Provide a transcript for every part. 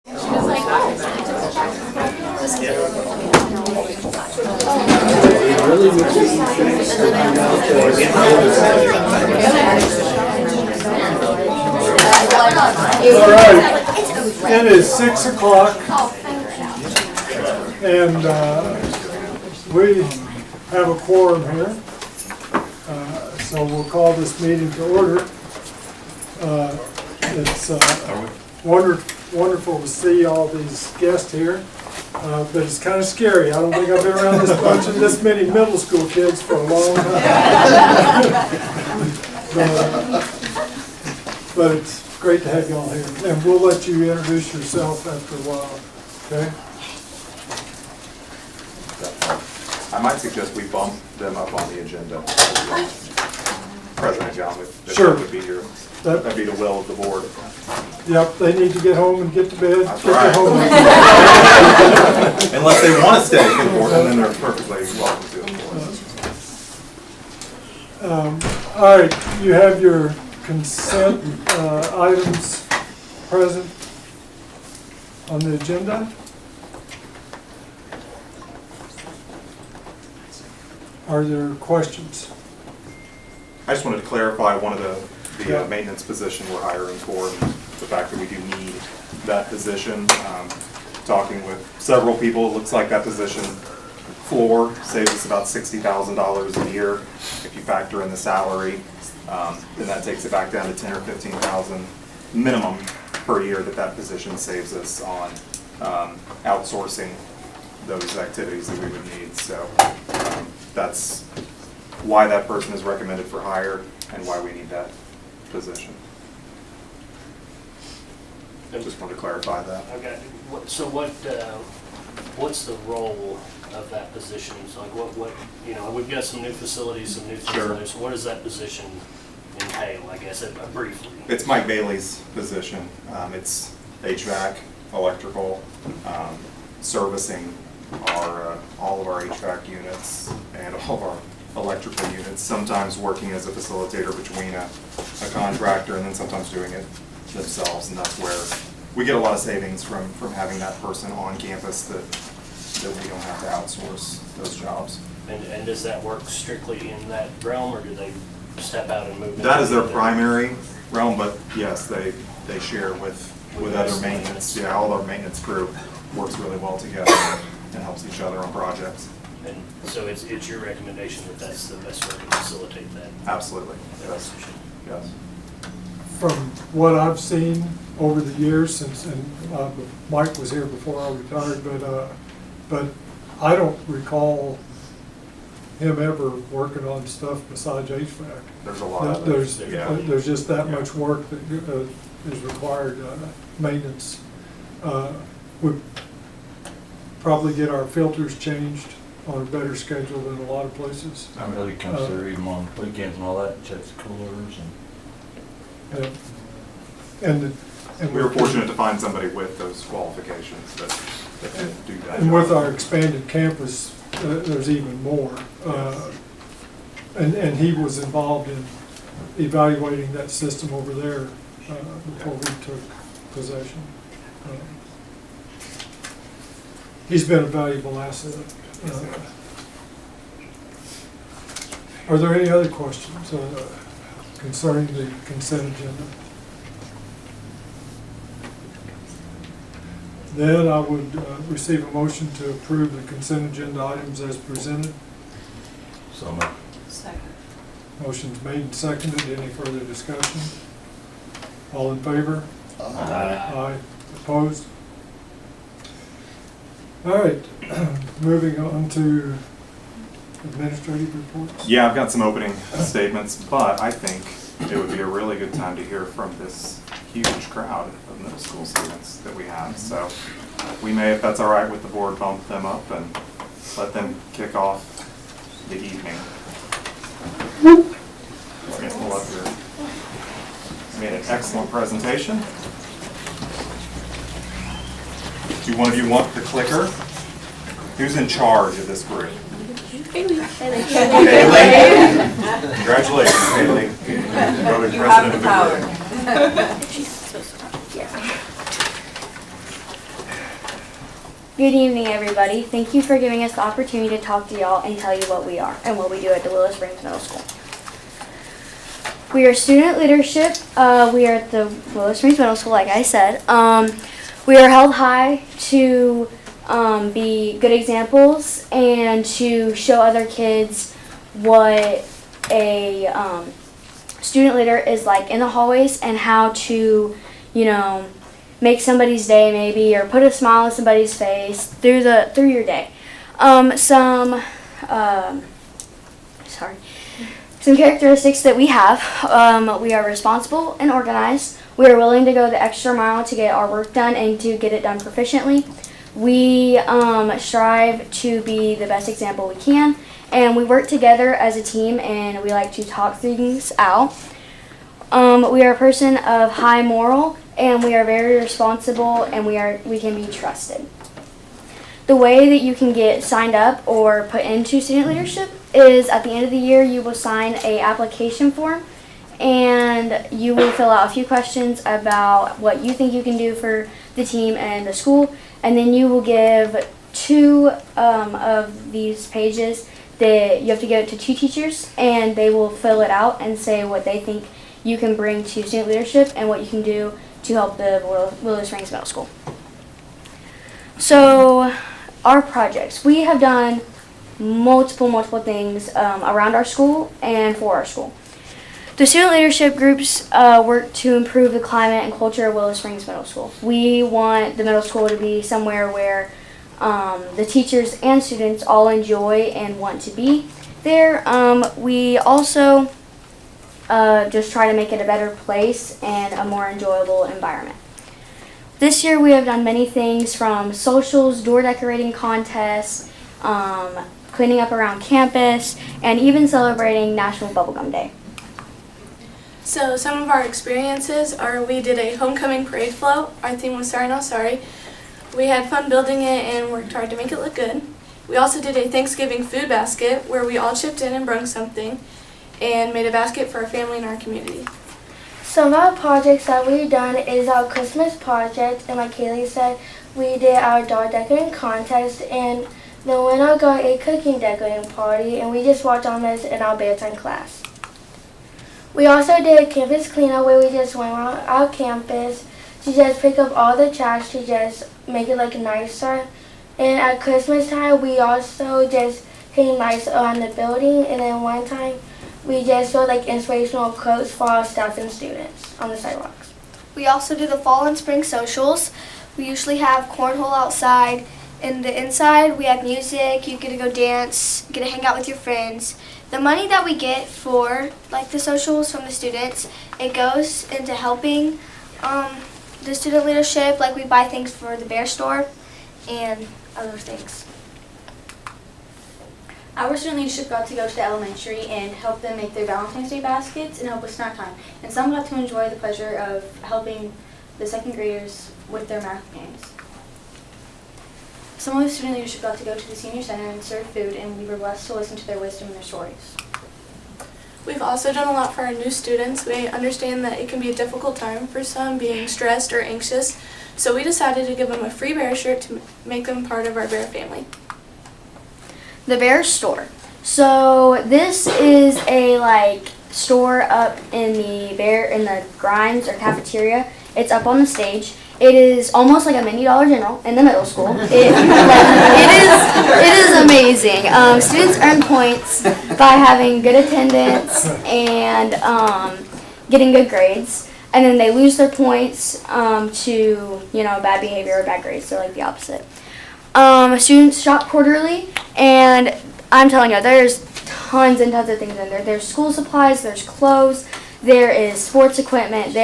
All right, it is 6 o'clock, and we have a quorum here, so we'll call this meeting to order. It's wonderful to see all these guests here, but it's kind of scary. I don't think I've been around this bunch of this many middle school kids for a long time. But it's great to have you all here, and we'll let you introduce yourself after a while, okay? I might suggest we bump them up on the agenda. President John, if Sure. that would be your, that'd be the will of the board. Yep, they need to get home and get to bed. That's Get right. home. Unless they want to stay for the board, and then they're perfectly welcome to it. All right, you have your consent items present on the agenda. Are there questions? I just wanted to clarify one of the Yeah. maintenance position we're hiring for, and the fact that we do need that position. Talking with several people, it looks like that position floor saves us about $60,000 a year. If you factor in the salary, then that takes it back down to 10 or 15,000 minimum per year that position saves us on outsourcing those activities that we would need. So that's why that person is recommended for hire and why we need that position. I just wanted to clarify that. Okay, so what's the role of that position? So like what, you know, we've got some new facilities, some new things Sure. there, so what does that position entail, I guess, briefly? It's Mike Bailey's position. It's HVAC, electrical, servicing all of our HVAC units and all of our electrical units, sometimes working as a facilitator between a contractor and then sometimes doing it themselves, and that's where we get a lot of savings from having that person on campus that we don't have to outsource those jobs. And does that work strictly in that realm, or do they step out and move? That is their into primary realm, but yes, they share with other maintenance. Yeah, all our maintenance crew works really well together and helps each other on projects. And so it's your recommendation that that's the best way to facilitate that? Absolutely. That Yes. position? Yes. From what I've seen over the years since, and Mike was here before I retired, but I don't recall him ever working on stuff besides HVAC. There's a lot of it. There's just that Yeah. much work that is required, maintenance. We'd probably get our filters changed on a better schedule than a lot of places. I really consider even on weekends and all that, checks the coolers and. And We were fortunate to find somebody with those qualifications that can do that. And with our expanded campus, there's even more. And he was involved in evaluating that system over there before we took possession. He's been a valuable asset. Are there any other questions concerning the consent agenda? Then I would receive a motion to approve the consent agenda items as presented. So much. Second. Motion's made and seconded. Any further discussion? All in favor? Aye. Opposed? All right, moving on to administrative reports. Yeah, I've got some opening statements, but I think it would be a really good time to hear from this huge crowd of middle school students that we have. So we may, if that's all right with the board, bump them up and let them kick off the evening. Let me pull up here. Made an excellent presentation. Do one of you want the clicker? Who's in charge of this group? Haley. Congratulations, Haley. Voted president of the group. Good evening, everybody. Thank you for giving us the opportunity to talk to y'all and tell you what we are and what we do at the Willow Springs Middle School. We are student leadership. We are at the Willow Springs Middle School, like I said. We are held high to be good examples and to show other kids what a student leader is like in the hallways and how to, make somebody's day maybe, or put a smile on somebody's face through your day. Some characteristics that we have: we are responsible and organized. We are willing to go the extra mile to get our work done and to get it done proficiently. We strive to be the best example we can, and we work together as a team, and we like to talk things out. We are a person of high moral, and we are very responsible, and we can be trusted. The way that you can get signed up or put into student leadership is at the end of the year you will sign a application form, and you will fill out a few questions about what you think you can do for the team and the school, and then you will give 2 of these pages that you have to give it to 2 teachers, and they will fill it out and say what they think you can bring to student leadership and what you can do to help the Willow Springs Middle School. So, our projects. We have done multiple things around our school and for our school. The student leadership groups work to improve the climate and culture of Willow Springs Middle School. We want the middle school to be somewhere where the teachers and students all enjoy and want to be there. We also just try to make it a better place and a more enjoyable environment. This year we have done many things, from socials, door decorating contests, cleaning up around campus, and even celebrating National Bubblegum Day. So some of our experiences are: we did a homecoming parade float. Our theme was Sorry Not Sorry. We had fun building it and worked hard to make it look good. We also did a Thanksgiving food basket where we all chipped in and brought something and made a basket for our family and our community. Some of our projects that we've done is our Christmas project, and like Kaylee said, we did our door decorating contest, and the winner got a cooking decorating party, and we just worked on this in our bedtime class. We also did a campus cleanup where we just went around our campus to just pick up all the trash to just make it look nicer. And at Christmas time, we also just hang lights around the building, and then one time we just wrote inspirational quotes for our staff and students on the sidewalks. We also do the fall and spring socials. We usually have cornhole outside. In the inside, we have music. You get to go dance, get to hang out with your friends. The money that we get for the socials from the students, it goes into helping the student leadership. We buy things for the bear store and other things. Our student leadership got to go to the elementary and help them make their Valentine's Day baskets and help with snack time. And some got to enjoy the pleasure of helping the second graders with their math games. Some of the student leadership got to go to the senior center and serve food, and we were blessed to listen to their wisdom and their stories. We've also done a lot for our new students. We understand that it can be a difficult time for some, being stressed or anxious, so we decided to give them a free bear shirt to make them part of our bear family. The Bear Store. So this is a store up in the Grimes or cafeteria. It's up on the stage. It is almost like a mini Dollar General in the middle school. It is amazing. Students earn points by having good attendance and getting good grades, and then they lose their points to bad behavior or bad grades. So the opposite. Students shop quarterly, and I'm telling you, there's tons and tons of things in there. There's school supplies, there's clothes, there is sports equipment.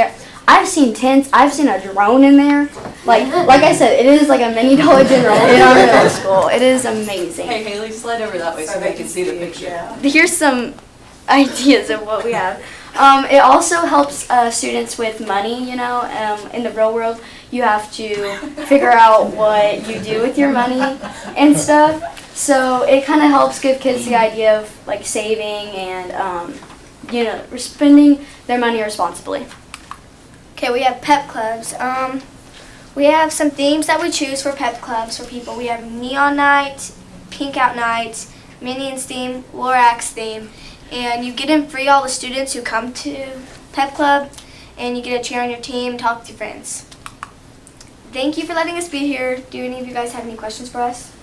I've seen tents, I've seen a drone in there. Like I said, it is like a mini Dollar General in our middle school. It is amazing. Hey Haley, slide over that way so they can see the picture. Yeah. Here's some ideas of what we have. It also helps students with money, in the real world. You have to figure out what you do with your money and stuff. So it kind of helps give kids the idea of saving and, spending their money responsibly. Okay, we have pep clubs. We have some themes that we choose for pep clubs for people. We have neon night, pink out night, Minions theme, Lorax theme, and you get in free all the students who come to pep club, and you get to cheer on your team, talk with your friends. Thank you for letting us be here. Do any of you guys have any questions for us?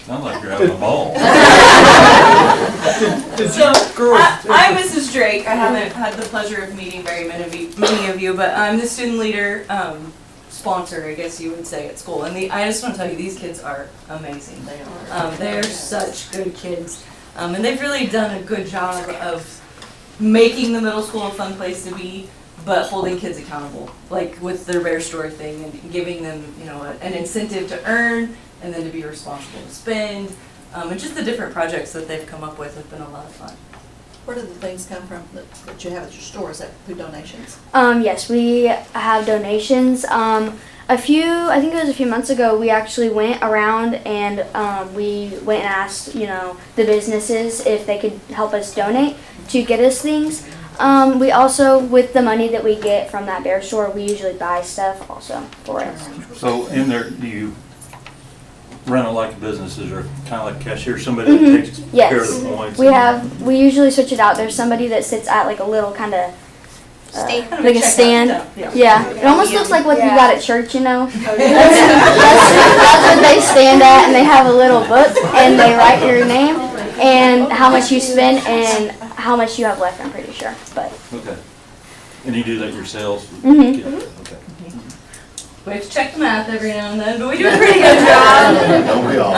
Sounds like you're having a ball. So, I'm Mrs. Drake. I haven't had the pleasure of meeting very many of you, but I'm the student leader sponsor, I guess you would say, at school. And I just want to tell you, these kids are amazing. They are. They're such good kids. And they've really done a good job of making the middle school a fun place to be, but holding kids accountable, like with their Bear Store thing and giving them, an incentive to earn and then to be responsible to spend. And just the different projects that they've come up with have been a lot of fun. Where do the things come from that you have at your store? Is that through donations? Yes, we have donations. I think it was a few months ago, we actually went around and we went and asked, the businesses if they could help us donate to get us things. We also, with the money that we get from that Bear Store, we usually buy stuff also for it. So in there, do you run it like businesses or kind of like cashier, somebody that takes care of the points? We usually switch it out. There's somebody that sits at like a little kind of like a stand. Yeah, it almost looks like what you got at church, that's what they stand at, and they have a little book and they write your name and how much you spend and how much you have left, I'm pretty sure. But Okay. And you do that yourselves? Okay. We have to check the math every now and then, but we do a pretty good job. Don't we all?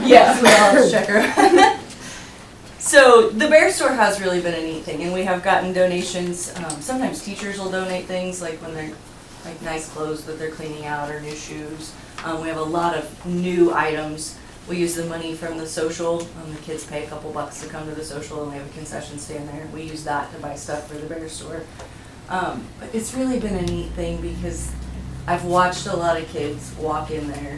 Yeah, we all have to check her. So the Bear Store has really been a neat thing, and we have gotten donations. Sometimes teachers will donate things, like when they're like nice clothes that they're cleaning out or new shoes. We have a lot of new items. We use the money from the social. The kids pay a couple bucks to come to the social, and we have a concession stand there. We use that to buy stuff for the Bear Store. But it's really been a neat thing because I've watched a lot of kids walk in there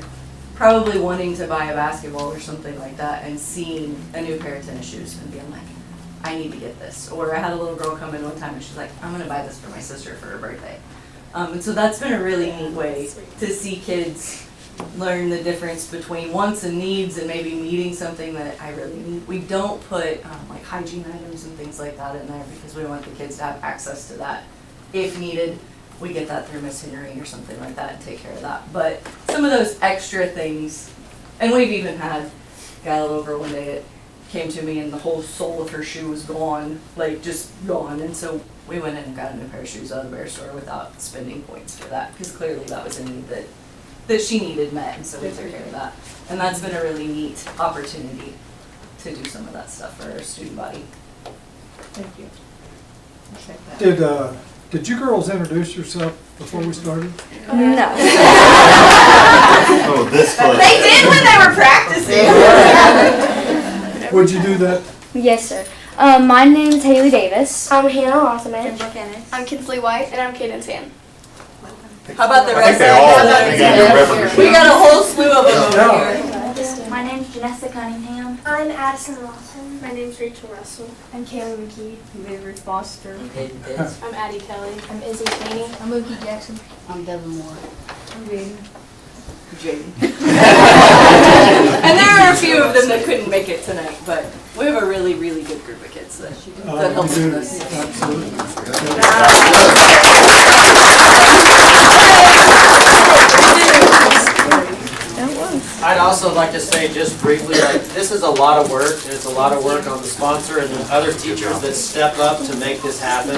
probably wanting to buy a basketball or something like that and seeing a new pair of tennis shoes and being like, I need to get this. Or I had a little girl come in one time and she's like, I'm going to buy this for my sister for her birthday. And so that's been a really neat way to see kids learn the difference between wants and needs and maybe meeting something that I really need. We don't put like hygiene items and things like that in there because we want the kids to have access to that if needed. We get that through Miss Henry or something like that and take care of that. But some of those extra things, and we've even had a gal over one day that came to me and the whole sole of her shoe was gone, like just gone. And so we went in and got a new pair of shoes out of the Bear Store without spending points for that because clearly that was a need that she needed met, and so we took care of that. And that's been a really neat opportunity to do some of that stuff for our student body. Thank you. I'll check that. Did you girls introduce yourself before we started? no. Oh, this close. They did when they were practicing. Would you do that? Yes, sir. My name's Haley Davis. I'm Hannah Rothman. I'm Kinsley White, and I'm Kaden Sam. How about the I rest think of they all, them? they got your reference. We got a whole slew of them over Yeah. here. My name's Janessa Cunningham. I'm Addison Lawson. My name's Rachel Russell. I'm Kayla McKee. I'm Avery Foster. I'm Addie Kelly. I'm Izzy Sweeney. I'm Mookie Jackson. I'm Devin Moore. I'm Jaden. Jaden. And there are a few of them that couldn't make it tonight, but we have a really, really good group of kids that helps You with do. us. Absolutely. I'd also like to say just briefly, like, this is a lot of work, and it's a lot of work on the sponsor and the other teachers that step up to make this happen.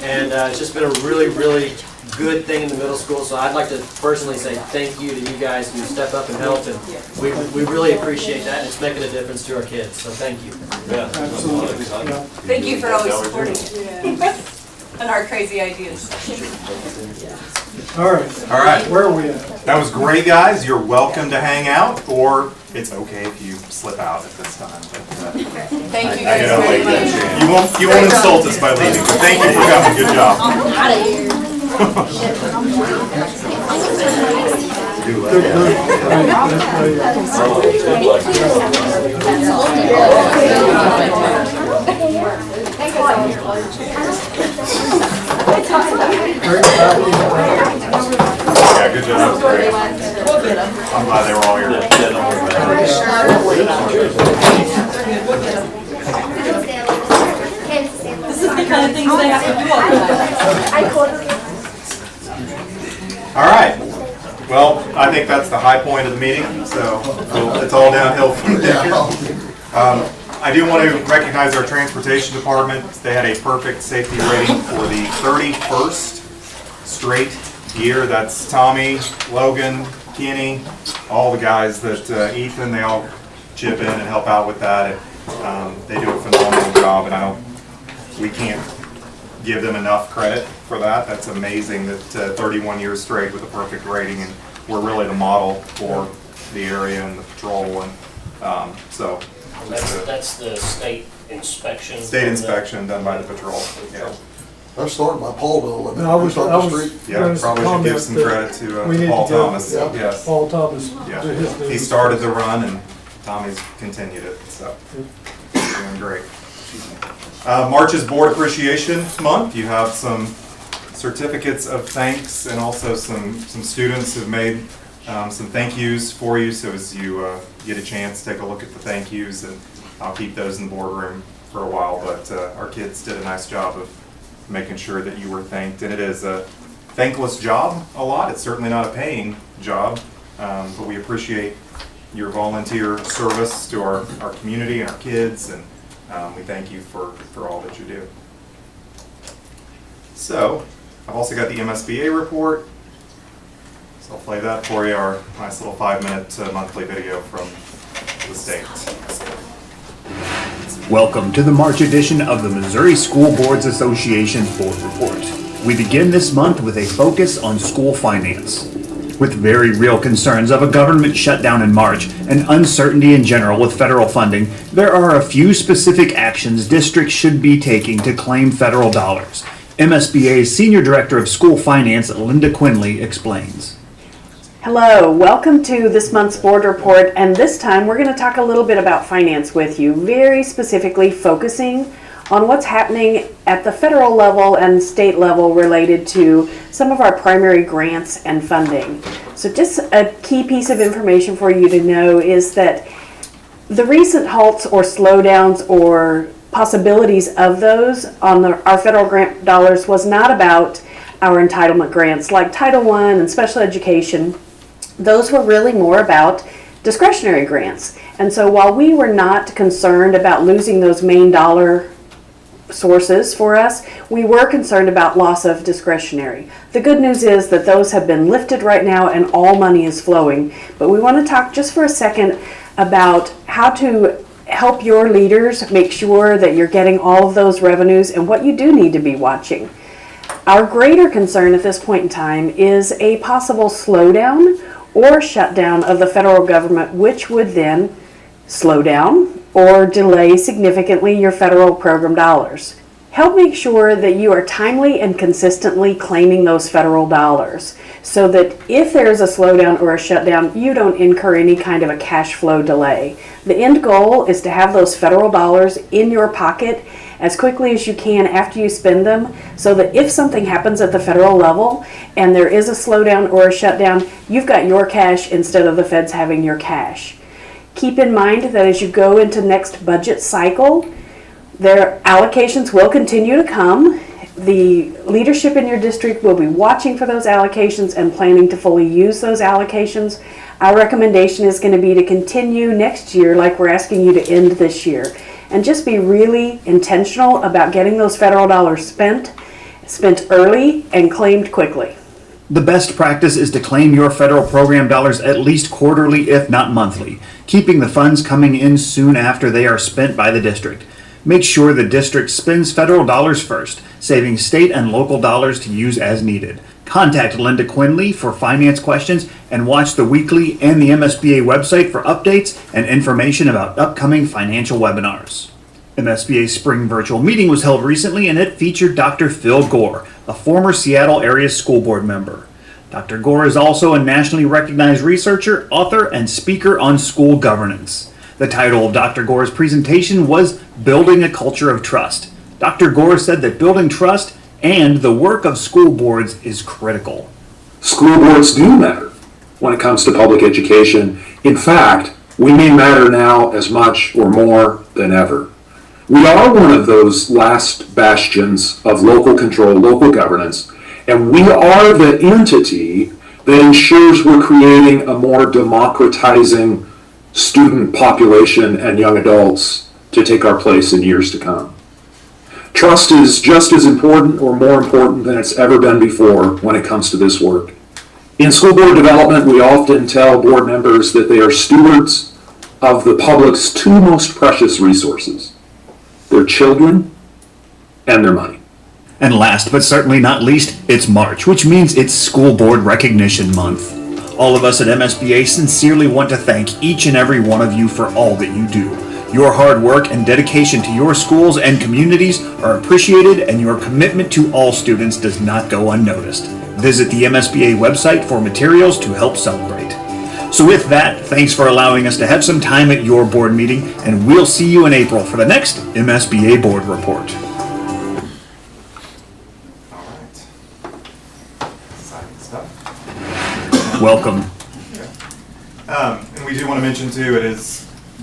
And it's just been a really, really good thing in the middle school, so I'd like to personally say thank you to you guys who step up and help, and we really appreciate that, and it's making a difference to our kids, so thank you. Yeah. Absolutely. Yeah. Thank you for always supporting it. And our crazy ideas. All right. All right. Where are we at? That was great, guys. You're welcome to hang out, or it's okay if you slip out at this time. But, Thank you I guys know, very like, much. you won't insult us by leaving. But thank you for coming. Good job. Very happy. Yeah, good job. That was great. I'm glad they were all here. This is the kind of things they have to do all the time. All right. Well, I think that's the high point of the meeting, so it's all downhill from there. I do want to recognize our transportation department. They had a perfect safety rating for the 31st straight year. That's Tommy, Logan, Kenny, all the guys that, Ethan, they all chip in and help out with that. They do a phenomenal job, and we can't give them enough credit for that. That's amazing that 31 years straight with a perfect rating, and we're really the model for the area and the patrol, and so. That's the state inspection. State inspection done by the patrol, yeah. I started my Paul bill and I was Yeah, probably should give some credit to Paul Thomas, yes. Paul Thomas. Yeah, he started the run and Tommy's continued it, so he's doing great. March is Board Appreciation Month. You have some certificates of thanks and also some students have made some thank yous for you. So as you get a chance, take a look at the thank yous, and I'll keep those in the boardroom for a while. But our kids did a nice job of making sure that you were thanked. And it is a thankless job a lot. It's certainly not a paying job, but we appreciate your volunteer service to our community and our kids, and we thank you for all that you do. So, I've also got the MSBA report. So I'll play that for you, our nice little 5-minute monthly video from the state. Welcome to the March edition of the Missouri School Boards Association Board Report. We begin this month with a focus on school finance. With very real concerns of a government shutdown in March and uncertainty in general with federal funding, there are a few specific actions districts should be taking to claim federal dollars. MSBA's Senior Director of School Finance, Linda Quinley, explains. Hello, welcome to this month's board report, and this time we're going to talk a little bit about finance with you, very specifically focusing on what's happening at the federal level and state level related to some of our primary grants and funding. So just a key piece of information for you to know is that the recent halts or slowdowns or possibilities of those on our federal grant dollars was not about our entitlement grants like Title I and special education. Those were really more about discretionary grants. And so while we were not concerned about losing those main dollar sources for us, we were concerned about loss of discretionary. The good news is that those have been lifted right now and all money is flowing. But we want to talk just for a second about how to help your leaders make sure that you're getting all of those revenues and what you do need to be watching. Our greater concern at this point in time is a possible slowdown or shutdown of the federal government, which would then slow down or delay significantly your federal program dollars. Help make sure that you are timely and consistently claiming those federal dollars so that if there is a slowdown or a shutdown, you don't incur any kind of a cash flow delay. The end goal is to have those federal dollars in your pocket as quickly as you can after you spend them, so that if something happens at the federal level and there is a slowdown or a shutdown, you've got your cash instead of the feds having your cash. Keep in mind that as you go into next budget cycle, their allocations will continue to come. The leadership in your district will be watching for those allocations and planning to fully use those allocations. Our recommendation is going to be to continue next year like we're asking you to end this year. And just be really intentional about getting those federal dollars spent early and claimed quickly. The best practice is to claim your federal program dollars at least quarterly, if not monthly, keeping the funds coming in soon after they are spent by the district. Make sure the district spends federal dollars first, saving state and local dollars to use as needed. Contact Linda Quinley for finance questions and watch the weekly and the MSBA website for updates and information about upcoming financial webinars. MSBA's spring virtual meeting was held recently and it featured Dr. Phil Gore, a former Seattle area school board member. Dr. Gore is also a nationally recognized researcher, author, and speaker on school governance. The title of Dr. Gore's presentation was Building a Culture of Trust. Dr. Gore said that building trust and the work of school boards is critical. School boards do matter when it comes to public education. In fact, we may matter now as much or more than ever. We are one of those last bastions of local control, local governance, and we are the entity that ensures we're creating a more democratizing student population and young adults to take our place in years to come. Trust is just as important or more important than it's ever been before when it comes to this work. In school board development, we often tell board members that they are stewards of the public's two most precious resources, their children and their money. And last but certainly not least, it's March, which means it's School Board Recognition Month. All of us at MSBA sincerely want to thank each and every one of you for all that you do. Your hard work and dedication to your schools and communities are appreciated, and your commitment to all students does not go unnoticed. Visit the MSBA website for materials to help celebrate. So with that, thanks for allowing us to have some time at your board meeting, and we'll see you in April for the next MSBA Board Report. Welcome. And we do want to mention too,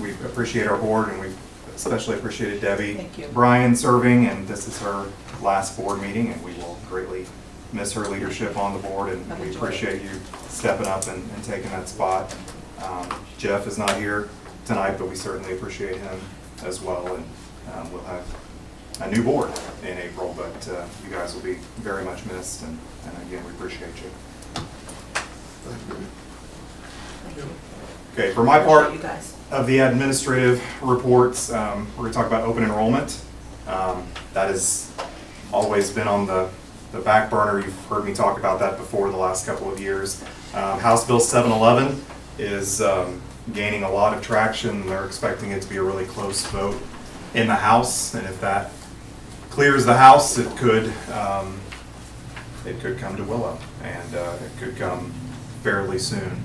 we appreciate our board, and we especially appreciated Debbie Bryan serving, and this is her last board meeting, and we will greatly miss her leadership on the board, and we appreciate you stepping up and taking that spot. Jeff is not here tonight, but we certainly appreciate him as well, and we'll have a new board in April, but you guys will be very much missed, and again, we appreciate you. Okay, for my part of the administrative reports, we're going to talk about open enrollment. That has always been on the back burner. You've heard me talk about that before the last couple of years. House Bill 711 is gaining a lot of traction. They're expecting it to be a really close vote in the House, and if that clears the House, it could come to Willow, and it could come fairly soon.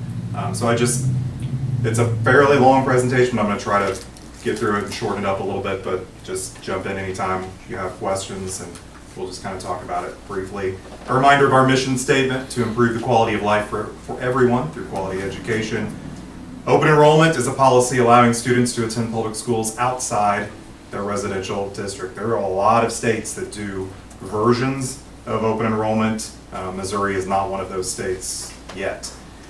It's a fairly long presentation. I'm going to try to get through it and shorten it up a little bit, but just jump in anytime you have questions, and we'll just kind of talk about it briefly. A reminder of our mission statement: to improve the quality of life for everyone through quality education. Open enrollment is a policy allowing students to attend public schools outside their residential district. There are a lot of states that do versions of open enrollment. Missouri is not one of those states yet.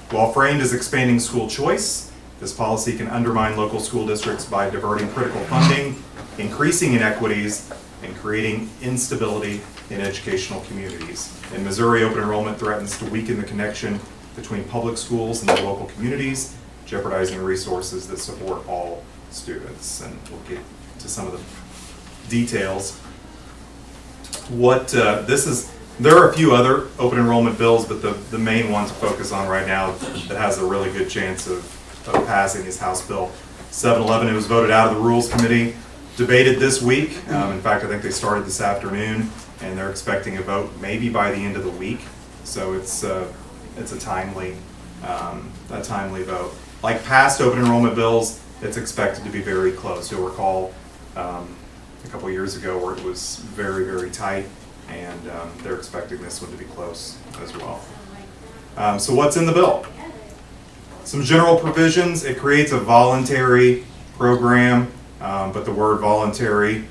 While framed as expanding school choice, this policy can undermine local school districts by diverting critical funding, increasing inequities, and creating instability in educational communities. In Missouri, open enrollment threatens to weaken the connection between public schools and their local communities, jeopardizing resources that support all students. And we'll get to some of the details. There are a few other open enrollment bills, but the main one to focus on right now that has a really good chance of passing is House Bill 711. It was voted out of the Rules Committee, debated this week. In fact, I think they started this afternoon, and they're expecting a vote maybe by the end of the week. So it's a timely vote. Like past open enrollment bills, it's expected to be very close. You'll recall a couple years ago where it was very, very tight, and they're expecting this one to be close as well. So what's in the bill? Some general provisions. It creates a voluntary program, but the word voluntary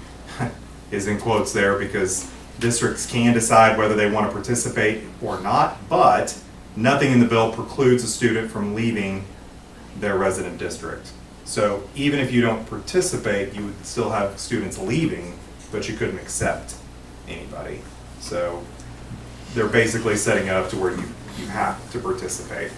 is in quotes there because districts can decide whether they want to participate or not, but nothing in the bill precludes a student from leaving their resident district. So even if you don't participate, you would still have students leaving, but you couldn't accept anybody. So they're basically setting it up to where you have to participate.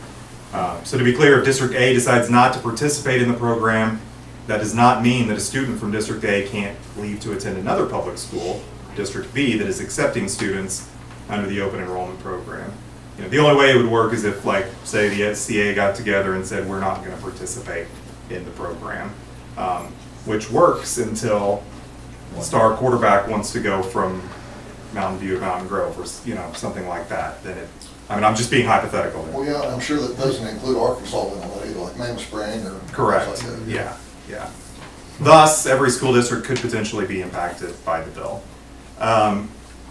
So to be clear, if District A decides not to participate in the program, that does not mean that a student from District A can't leave to attend another public school, District B, that is accepting students under the open enrollment program. The only way it would work is if, like, say the SCA got together and said, we're not going to participate in the program, which works until the star quarterback wants to go from Mountain View to Mountain Grove, or something like that. Then I'm just being hypothetical there. Well, yeah, I'm sure that doesn't include Arkansas in that either, like Mammoth Spring or correct. Like that. Yeah. Thus, every school district could potentially be impacted by the bill.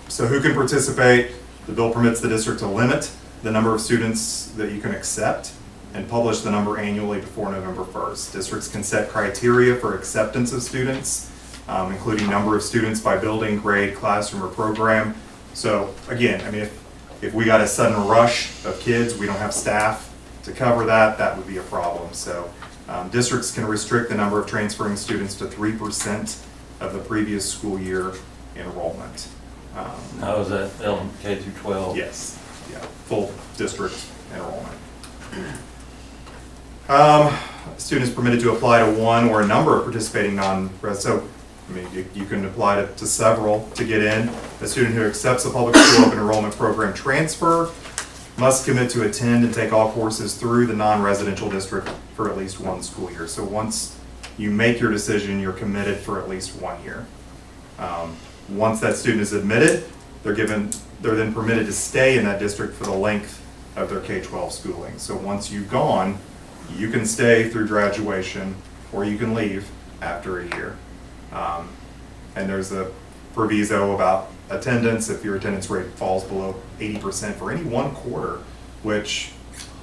So who can participate? The bill permits the district to limit the number of students that you can accept and publish the number annually before November 1st. Districts can set criteria for acceptance of students, including number of students by building, grade, classroom, or program. So again, I mean, if we got a sudden rush of kids, we don't have staff to cover that, that would be a problem. So districts can restrict the number of transferring students to 3% of the previous school year enrollment. How is that K through 12? Yes, yeah, full district enrollment. Students permitted to apply to one or a number of participating so I mean, you can apply to several to get in. A student who accepts a public school open enrollment program transfer must commit to attend and take all courses through the non-residential district for at least one school year. So once you make your decision, you're committed for at least 1 year. Once that student is admitted, they're then permitted to stay in that district for the length of their K-12 schooling. So once you've gone, you can stay through graduation, or you can leave after a year. And there's a proviso about attendance if your attendance rate falls below 80% for any one quarter, which,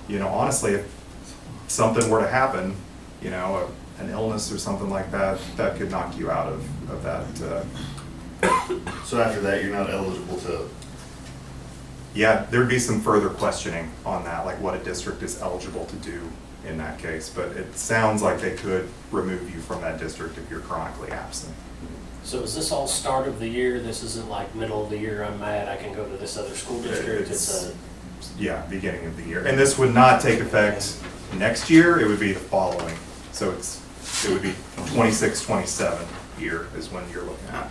you know, honestly, if something were to happen, you know, an illness or something like that, that could knock you out of that. So after that, you're not eligible to? Yeah, there'd be some further questioning on that, like what a district is eligible to do in that case, but it sounds like they could remove you from that district if you're chronically absent. So is this all start of the year? This isn't like middle of the year, I'm mad, I can go to this other school district? Yeah, beginning of the year. And this would not take effect next year, it would be the following. So it would be 26-27 year is when you're looking at.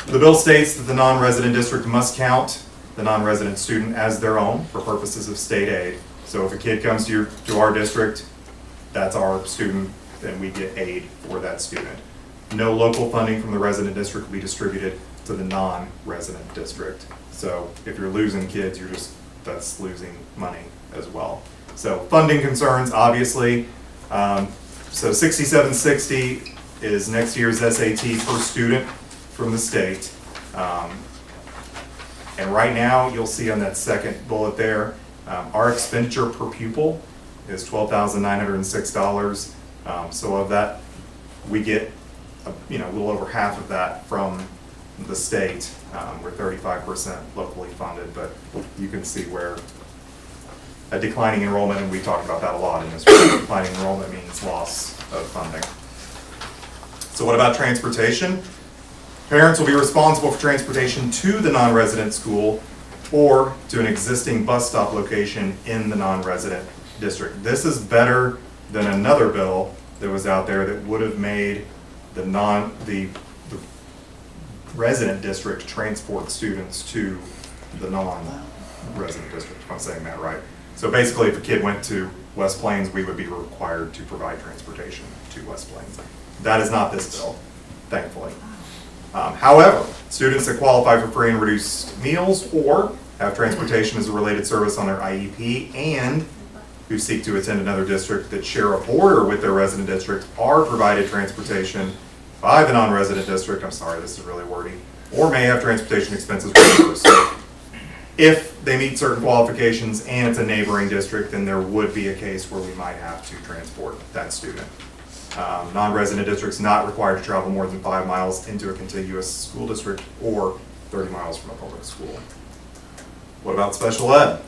The bill states that the non-resident district must count the non-resident student as their own for purposes of state aid. So if a kid comes to our district, that's our student, then we get aid for that student. No local funding from the resident district will be distributed to the non-resident district. So if you're losing kids, that's losing money as well. So funding concerns, obviously. So 6760 is next year's SAT per student from the state. And right now, you'll see on that second bullet there, our expenditure per pupil is $12,906. So of that, we get a little over half of that from the state. We're 35% locally funded, but you can see where a declining enrollment, and we talked about that a lot in this room, declining enrollment means loss of funding. So what about transportation? Parents will be responsible for transportation to the non-resident school or to an existing bus stop location in the non-resident district. This is better than another bill that was out there that would have made the resident district transport students to the non-resident district, if I'm saying that right. So basically, if a kid went to West Plains, we would be required to provide transportation to West Plains. That is not this bill, thankfully. However, students that qualify for free and reduced meals or have transportation as a related service on their IEP and who seek to attend another district that share a border with their resident district are provided transportation by the non-resident district, I'm sorry, this is really wordy, or may have transportation expenses reimbursed. So if they meet certain qualifications and it's a neighboring district, then there would be a case where we might have to transport that student. Non-resident districts not required to travel more than 5 miles into a contiguous school district or 30 miles from a public school. What about special ed?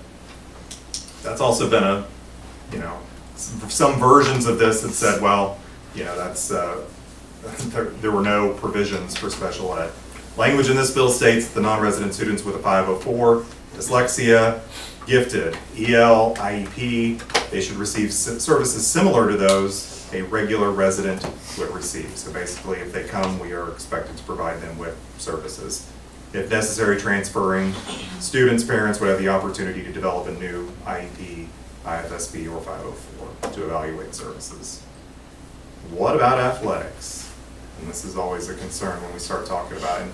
That's also been some versions of this that said, well, that's there were no provisions for special ed. Language in this bill states that the non-resident students with a 504, dyslexia, gifted, EL, IEP, they should receive services similar to those a regular resident would receive. So basically, if they come, we are expected to provide them with services. If necessary, transferring students' parents would have the opportunity to develop a new IEP, IFSB, or 504 to evaluate services. What about athletics? And this is always a concern when we start talking about it.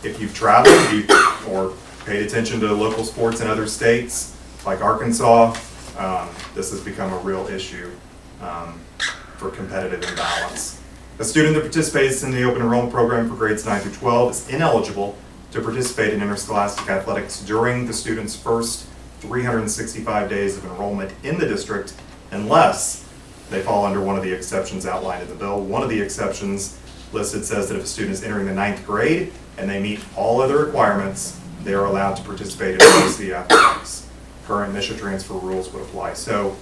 If you've traveled or paid attention to local sports in other states, like Arkansas, this has become a real issue for competitive imbalance. A student that participates in the open enrollment program for grades 9 through 12 is ineligible to participate in interscholastic athletics during the student's first 365 days of enrollment in the district unless they fall under one of the exceptions outlined in the bill. One of the exceptions listed says that if a student is entering the 9th grade and they meet all other requirements, they are allowed to participate in varsity athletics. Current mission transfer rules would apply. So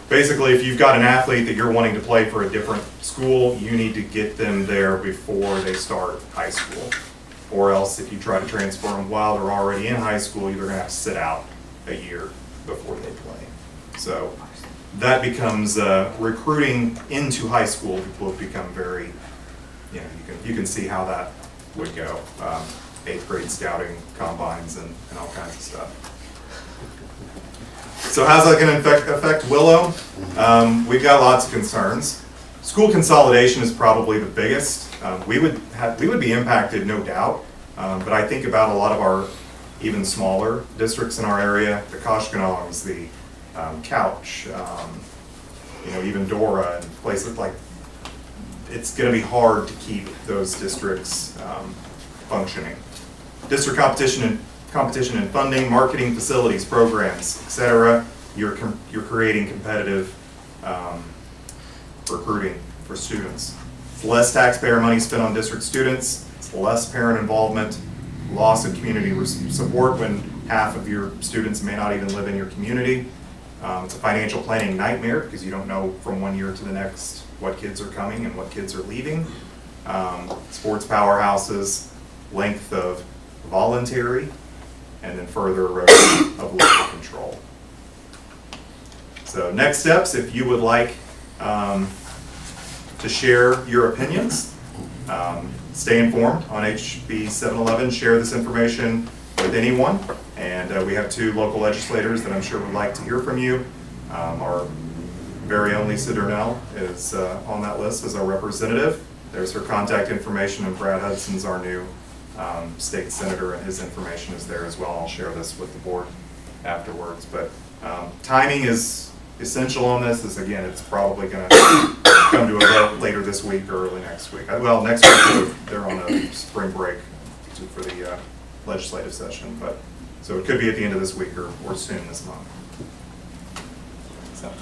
basically, if you've got an athlete that you're wanting to play for a different school, you need to get them there before they start high school. Or else if you try to transfer them while they're already in high school, you're gonna have to sit out a year before they play. So that becomes, recruiting into high school will become very, you can see how that would go. 8th grade scouting combines and all kinds of stuff. So how's that going to affect Willow? We've got lots of concerns. School consolidation is probably the biggest. We would be impacted, no doubt, but I think about a lot of our even smaller districts in our area, the Koshkonongs, the Couch, even Dora and places like. It's going to be hard to keep those districts functioning. District competition in funding, marketing, facilities, programs, etc. You're creating competitive recruiting for students. It's less taxpayer money spent on district students. It's less parent involvement, loss of community support when half of your students may not even live in your community. It's a financial planning nightmare because you don't know from one year to the next what kids are coming and what kids are leaving. Sports powerhouses, length of voluntary, and then further erosion of local control. So next steps, if you would like to share your opinions, stay informed on HB 711, share this information with anyone, and we have 2 local legislators that I'm sure would like to hear from you. Our very own Lisa Durnell is on that list as our representative. There's her contact information, and Brad Hudson's our new state senator, and his information is there as well. I'll share this with the board afterwards. But timing is essential on this. Again, it's probably going to come to a vote later this week or early next week. Well, next week they're on a spring break for the legislative session, but so it could be at the end of this week or soon this month. So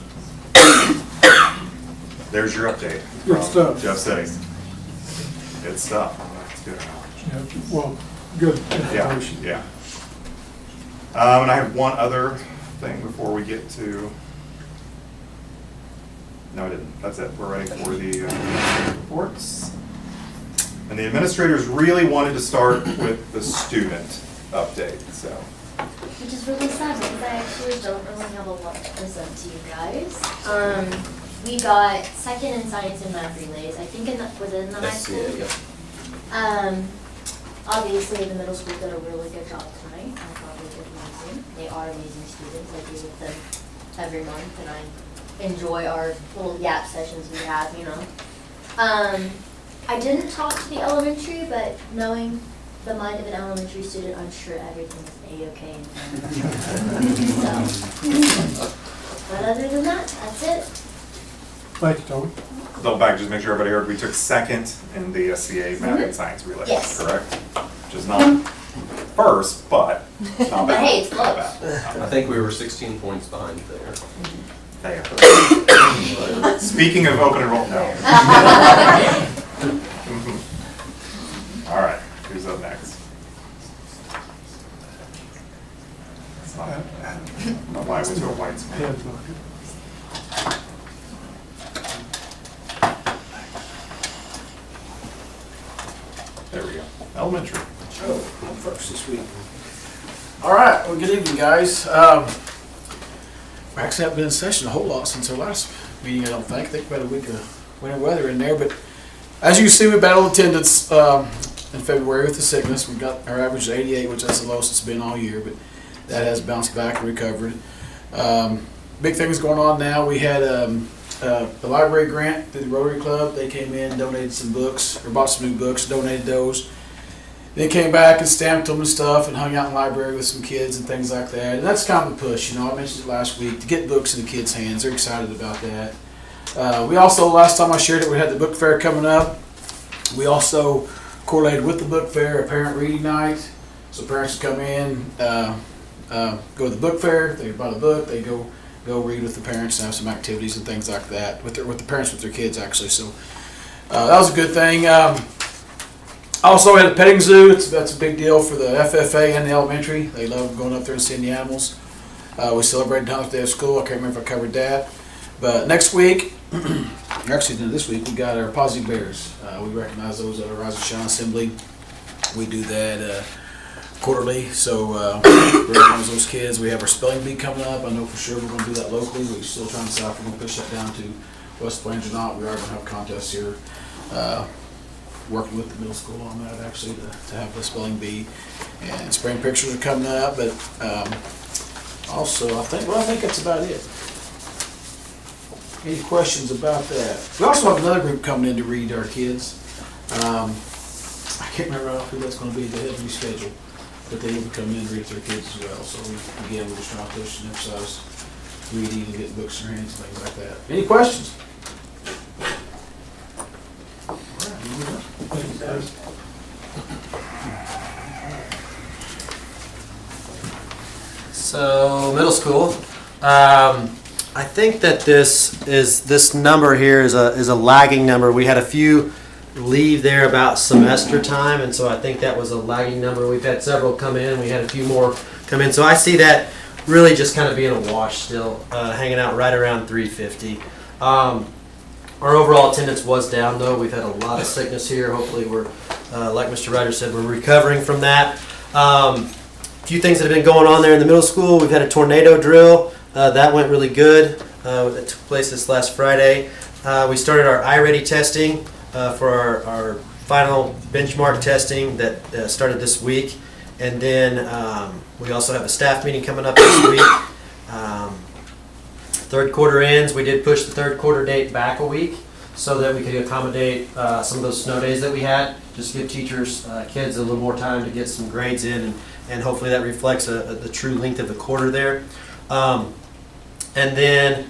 there's your update. Good stuff. Jeff City. Good stuff. That's good. Yeah, well, good information. Yeah. And I have one other thing before we get to. No, I didn't. That's it. We're ready for the reports. And the administrators really wanted to start with the student update. So. Which is really sad because I actually don't really have a lot to present to you guys. We got second in science and math relays. I think within the high school. Yeah. Obviously, the middle school did a really good job tonight. I thought they did amazing. They are amazing students. I do with them every month, and I enjoy our little yap sessions we have. I didn't talk to the elementary, but knowing the mind of an elementary student, I'm sure everything is A-okay. But other than that, that's it. Thank you, Tony. Double back, just make sure everybody heard, we took second in the SCA math and science relay, Yes. correct? Which is not first, but not bad. But hey, it's Not close. bad. I think we were 16 points behind there. There. Speaking of open enrollment, no. All right, who's up next? It's not, why was there a white space? There we go. Elementary. Oh, I'm first this week. All right, well, good evening, guys. We actually haven't been in session a whole lot since our last meeting, I don't think. I think we had a week of winter weather in there, but as you can see, we battled attendance in February with the sickness. We got our average 88, which that's the lowest it's been all year, but that has bounced back and recovered. Big things going on now. We had the library grant through the Rotary Club. They came in, donated some books, or bought some new books, donated those. They came back and stamped them and stuff and hung out in the library with some kids and things like that. And that's kind of a push, I mentioned it last week, to get books in the kids' hands. They're excited about that. We also, last time I shared it, we had the book fair coming up. We also correlated with the book fair a parent reading night. So parents come in, go to the book fair. They buy the book. They go read with the parents and have some activities and things like that with the parents with their kids actually. So that was a good thing. Also, we had a petting zoo. That's a big deal for the FFA and the elementary. They love going up there and seeing the animals. We celebrated 100th day of school. I can't remember if I covered that. But next week, actually this week, we got our Positive Bears. We recognize those at our Rise and Shine Assembly. We do that quarterly. So we recognize those kids. We have our spelling bee coming up. I know for sure we're going to do that locally. We're still trying to decide if we're going to push that down to West Plains or not. We are going to have contests here. Working with the middle school on that actually to have the spelling bee, and spring pictures are coming up. But also, I think that's about it. Any questions about that? We also have another group coming in to read to our kids. I can't remember who that's going to be. They have to be scheduled, but they will be coming in to read to their kids as well. So we're just trying to push and emphasize reading and getting books in their hands and things like that. Any questions? So middle school, I think that this number here is a lagging number. We had a few leave there about semester time, and so I think that was a lagging number. We've had several come in. We had a few more come in, so I see that really just kind of being a wash still, hanging out right around 350. Our overall attendance was down though. We've had a lot of sickness here. Hopefully we're, like Mr. Ryder said, we're recovering from that. A few things that have been going on there in the middle school. We've had a tornado drill. That went really good. That took place this last Friday. We started our iReady testing for our final benchmark testing that started this week. And then we also have a staff meeting coming up this week. Third quarter ends. We did push the third quarter date back a week so that we could accommodate some of those snow days that we had. Just give teachers, kids a little more time to get some grades in, and hopefully that reflects the true length of the quarter there. And then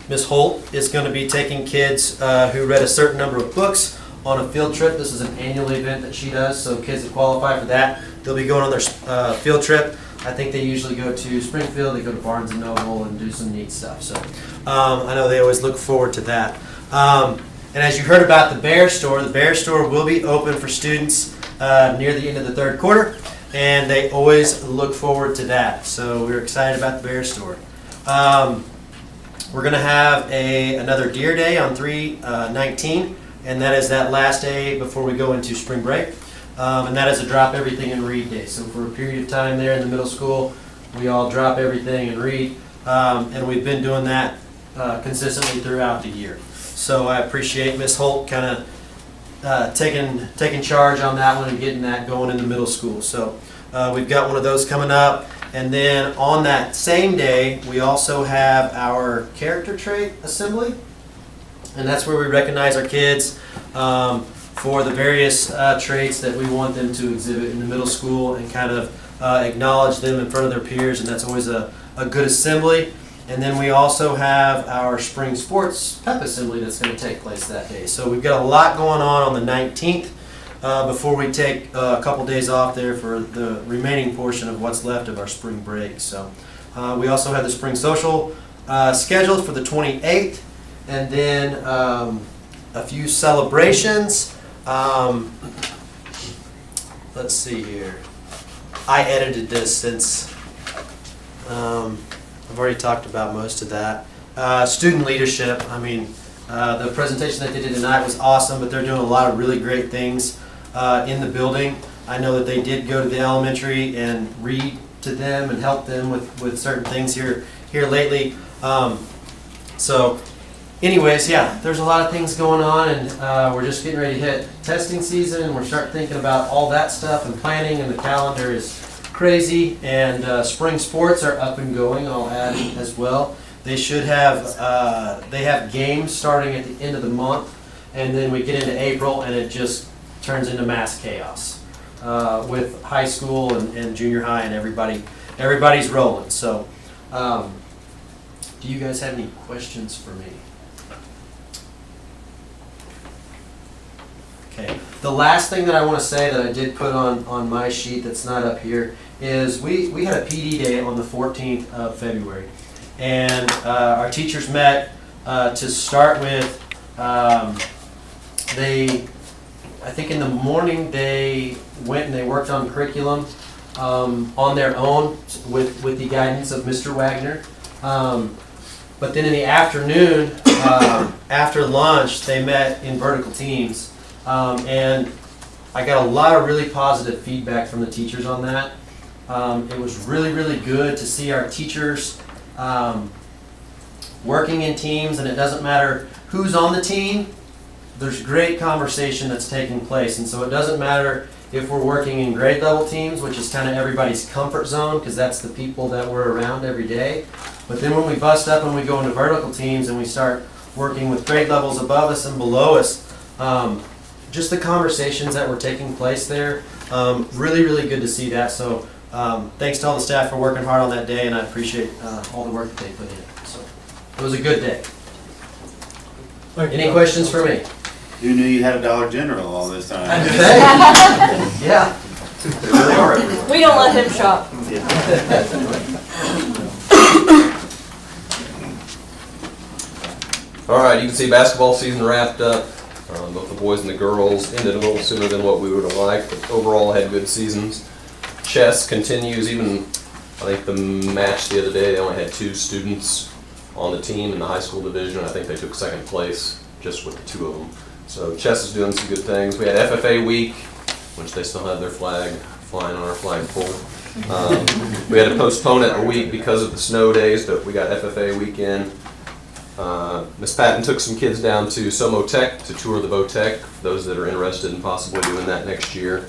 Ms. Holt is going to be taking kids who read a certain number of books on a field trip. This is an annual event that she does, so kids that qualify for that, they'll be going on their field trip. I think they usually go to Springfield, they go to Barnes & Noble and do some neat stuff. So I know they always look forward to that. And as you heard about the Bear Store will be open for students near the end of the third quarter, and they always look forward to that. So we're excited about the Bear Store. We're going to have another Deer Day on 3/19, and that is that last day before we go into spring break. And that is a drop everything and read day. So for a period of time there in the middle school, we all drop everything and read. And we've been doing that consistently throughout the year. So I appreciate Ms. Holt kind of taking charge on that one and getting that going in the middle school. So we've got one of those coming up. And then on that same day, we also have our character trait assembly. And that's where we recognize our kids for the various traits that we want them to exhibit in the middle school and kind of acknowledge them in front of their peers, and that's always a good assembly. And then we also have our spring sports pep assembly that's going to take place that day. So we've got a lot going on the 19th before we take a couple days off there for the remaining portion of what's left of our spring break. So we also have the spring social scheduled for the 28th, and then a few celebrations. Let's see here. I edited this since I've already talked about most of that. Student leadership. I mean, the presentation that they did tonight was awesome, but they're doing a lot of really great things in the building. I know that they did go to the elementary and read to them and help them with certain things here lately. So anyways, yeah, there's a lot of things going on, and we're just getting ready to hit testing season, and we're starting thinking about all that stuff and planning, and the calendar is crazy. And spring sports are up and going, I'll add as well. They should have, they have games starting at the end of the month, and then we get into April, and it just turns into mass chaos with high school and junior high, and everybody's rolling. So do you guys have any questions for me? Okay. The last thing that I want to say that I did put on my sheet that's not up here is we had a PD day on the 14th of February. And our teachers met to start with. I think in the morning they went and they worked on curriculum on their own with the guidance of Mr. Wagner. But then in the afternoon, after lunch, they met in vertical teams. And I got a lot of really positive feedback from the teachers on that. It was really, really good to see our teachers working in teams, and it doesn't matter who's on the team, there's great conversation that's taking place. And so it doesn't matter if we're working in grade level teams, which is kind of everybody's comfort zone, because that's the people that we're around every day. But then when we bust up and we go into vertical teams and we start working with grade levels above us and below us, just the conversations that were taking place there, really, really good to see that. So thanks to all the staff for working hard on that day, and I appreciate all the work that they put in. So it was a good day. Any questions for me? Who knew you had a Dollar General all this time? Yeah. They really are everywhere. We don't let him shop. All right, you can see basketball season wrapped up. Both the boys and the girls ended a little sooner than what we would have liked, but overall had good seasons. Chess continues. Even I think the match the other day, they only had 2 students on the team in the high school division. I think they took 2nd place just with the 2 of them. So chess is doing some good things. We had FFA week, which they still have their flag flying on our flagpole. We had to postpone it a week because of the snow days, but we got FFA weekend. Miss Patton took some kids down to Somo Tech to tour the Vo-Tech, for those that are interested in possibly doing that next year.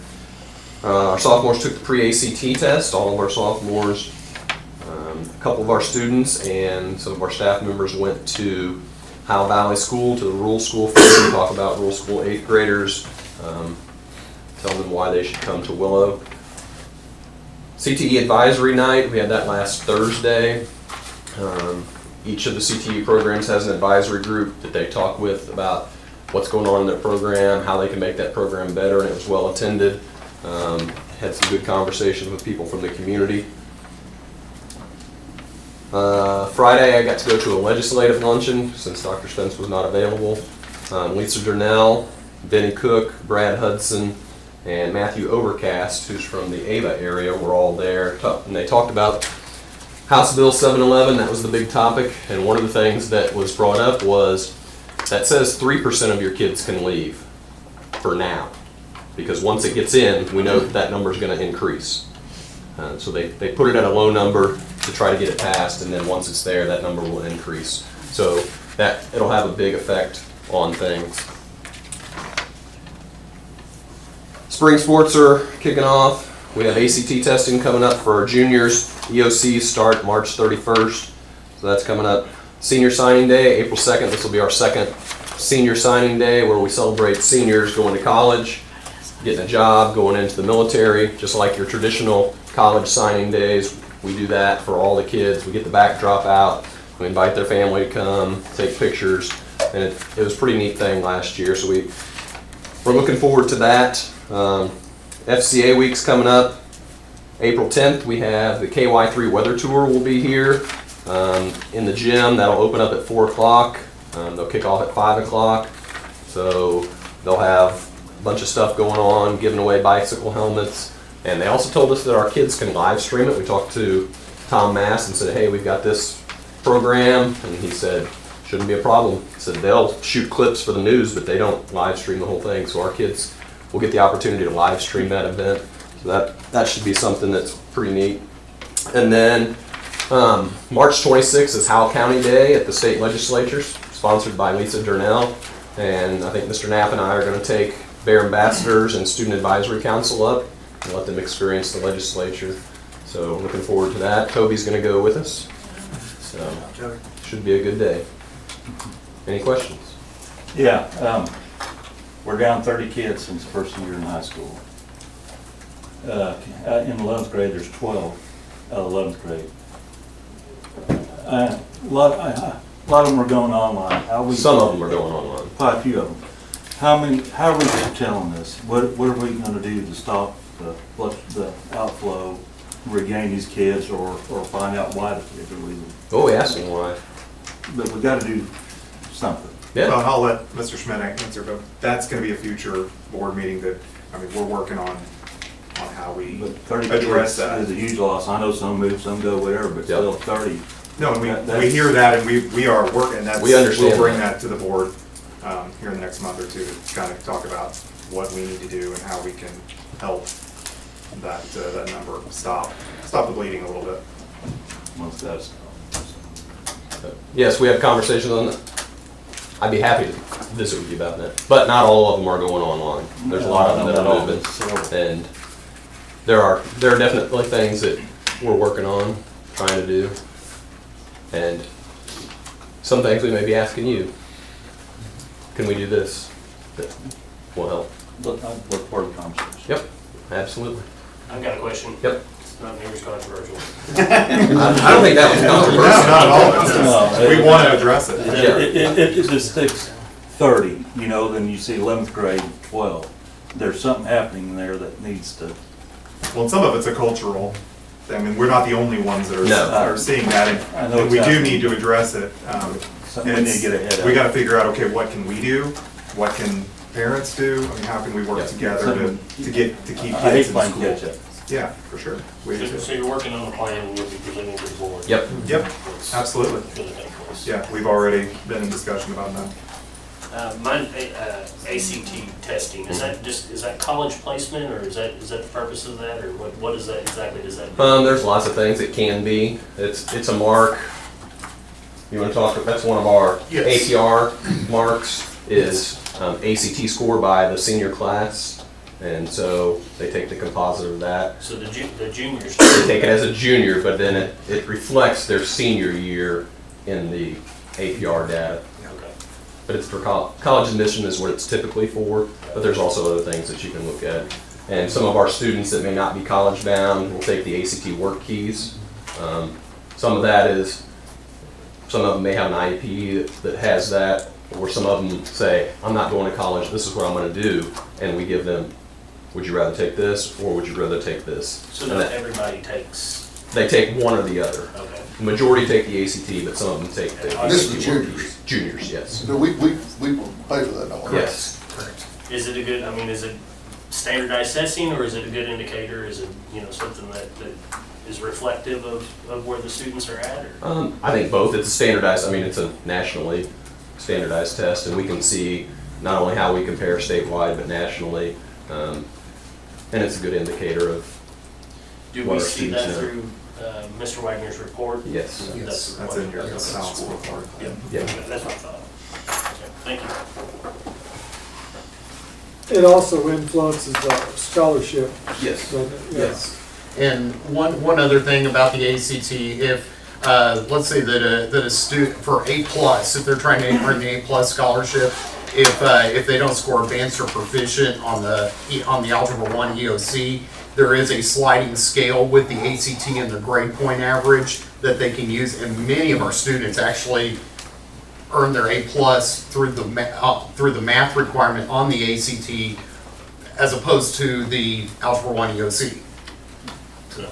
Our sophomores took the pre-ACT test, all of our sophomores. A couple of our students and some of our staff members went to Howell Valley School, to the rural school fair, to talk about rural school 8th graders, tell them why they should come to Willow. CTE advisory night, we had that last Thursday. Each of the CTE programs has an advisory group that they talk with about what's going on in their program, how they can make that program better, and it was well attended. Had some good conversations with people from the community. Friday I got to go to a legislative luncheon since Dr. Spence was not available. Lisa Durnell, Benny Cook, Brad Hudson, and Matthew Overcast, who's from the Ava area, were all there, and they talked about House Bill 711. That was the big topic, and one of the things that was brought up was that says 3% of your kids can leave for now, because once it gets in, we know that number is going to increase. So they put it at a low number to try to get it passed, and then once it's there, that number will increase. So that it'll have a big effect on things. Spring sports are kicking off. We have ACT testing coming up for our juniors. EOCs start March 31st, so that's coming up. Senior signing day, April 2nd. This will be our 2nd senior signing day where we celebrate seniors going to college, getting a job, going into the military, just like your traditional college signing days. We do that for all the kids. We get the backdrop out. We invite their family to come, take pictures, and it was a pretty neat thing last year. So we're looking forward to that. FCA week's coming up. April 10th, we have the KY3 weather tour will be here in the gym. That'll open up at 4 o'clock. They'll kick off at 5 o'clock. So they'll have a bunch of stuff going on, giving away bicycle helmets. And they also told us that our kids can live stream it. We talked to Tom Mass and said, hey, we've got this program. And he said, shouldn't be a problem. He said they'll shoot clips for the news, but they don't live stream the whole thing. So our kids will get the opportunity to live stream that event. So that should be something that's pretty neat. And then March 26th is Howell County Day at the state legislature, sponsored by Lisa Durnell. And I think Mr. Knapp and I are going to take Bear Ambassadors and Student Advisory Council up and let them experience the legislature. So looking forward to that. Toby's going to go with us. So should be a good day. Any questions? Yeah, we're down 30 kids since the first year in high school. In 11th grade, there's 12 11th grade. A lot of them are going online. Some of them are going online. Quite a few of them. How are we telling this? What are we going to do to stop the outflow? regain these kids or find out why the kids are leaving. Oh, we asked them why. But we gotta do something. Yeah. Well, and I'll let Mr. Schmidt answer, but that's gonna be a future board meeting that, I mean, we're working on how we But 30 address kids that. is a huge loss. I know some move, some go, whatever, but still 30. No, and we That's- hear that, and we are working, that's, We understand we'll bring that. that to the board here in the next month or two to kind of talk about what we need to do and how we can help that number stop the bleeding a little bit. Most guys. Yes, we have conversations on that. I'd be happy to visit with you about that, but not all of them are going online. There's a lot of them that are moving, and there are definitely things that we're working on, trying to do, and some things we may be asking you. Can we do this? That will help. Look part of the conversation. Yep, absolutely. I've got a question. Yep. It's not near as controversial. I don't think that was controversial. No, not at all. No, We want to address it. It just takes 30, you know, then you see 11th grade, 12. There's something happening there that needs to. Well, some of it's a cultural, I mean, we're not the only ones that No. are seeing that, I know and we do exactly. need to address it. Something we And need to get ahead of. we gotta figure out, okay, what can we do? What can parents do? I mean, how can we work Yeah. together to keep I hate kids in playing school? catch up. Yeah, for sure. We do. So you're working on a plan and you'll be presenting to the board? Yep. Yep, absolutely. For the take place. Yeah, we've already been in discussion about that. Mine, ACT testing, is that college placement, or is that the purpose of that, or what is that exactly, does that do? There's lots of things it can be. It's a mark. You want to talk? That's one of our Yes. APR marks is ACT score by the senior class, and so they take the composite of that. So the juniors. They take it as a junior, but then it reflects their senior year in the APR data. Okay. But it's for college admission is what it's typically for, but there's also other things that you can look at. And some of our students that may not be college bound will take the ACT work keys. Some of that is, some of them may have an IEP that has that, or some of them say, I'm not going to college, this is what I'm going to do. And we give them, would you rather take this, or would you rather take this? So And not that- everybody takes, They take one or the other. okay. The majority take the ACT, but some of them take the This is ACT work juniors. keys. Juniors, yes. No, we pay for that, don't we? Yes. Is it a good, I mean, is it standardized testing, or is it a good indicator? Is it, something that is reflective of where the students are at, or? I think both. It's a standardized, I mean, it's a nationally standardized test, and we can see not only how we compare statewide, but nationally. And it's a good indicator of Do what we our see students that know. through Mr. Wagner's report? Yes. That's That's in your balance scorecard. Yeah, Yeah. okay, that's what I thought. Okay, thank you. It also influences scholarship. Yes. doesn't it? Yeah. Yes. And one other thing about the ACT, if let's say that a student for A+, if they're trying to earn the A+ scholarship, if they don't score advanced or proficient on the Algebra 1 EOC, there is a sliding scale with the ACT and the grade point average that they can use, and many of our students actually earn their A+ through the math requirement on the ACT as opposed to the Algebra 1 EOC. So,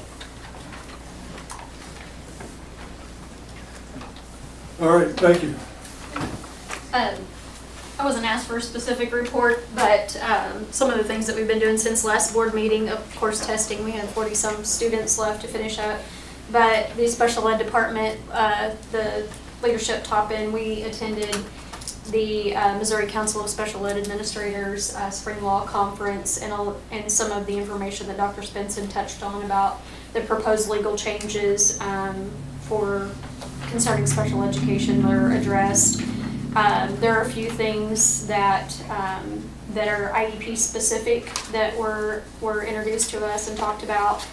All right, thank you. I wasn't asked for a specific report, but some of the things that we've been doing since last board meeting, of course, testing, we had 40-some students left to finish up. But the special ed department, the leadership top-end, we attended the Missouri Council of Special Ed Administrators Spring Law Conference, and some of the information that Dr. Spenson touched on about the proposed legal changes for concerning special education that are addressed. There are a few things that are IEP specific that were introduced to us and talked about.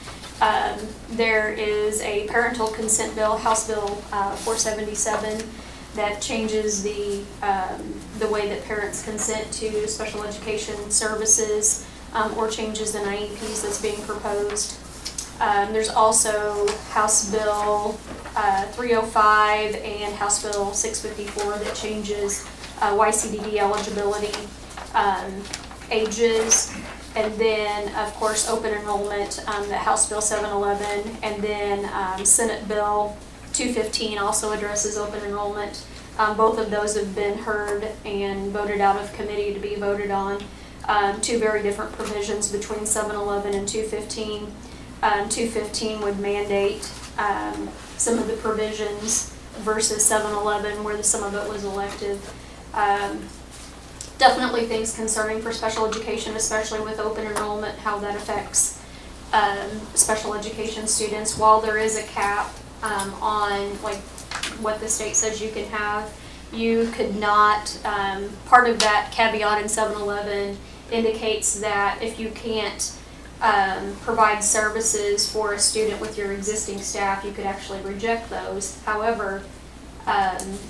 There is a parental consent bill, House Bill 477, that changes the way that parents consent to special education services, or changes in IEPs that's being proposed. There's also House Bill 305 and House Bill 654 that changes YCDD eligibility, ages, And then, of course, open enrollment, the House Bill 711, and then Senate Bill 215 also addresses open enrollment. Both of those have been heard and voted out of committee to be voted on. Two very different provisions between 711 and 215. 215 would mandate some of the provisions versus 711 where some of it was elective. Definitely things concerning for special education, especially with open enrollment, how that affects special education students. While there is a cap on like what the state says you can have, you could not, part of that caveat in 711 indicates that if you can't provide services for a student with your existing staff, you could actually reject those. However,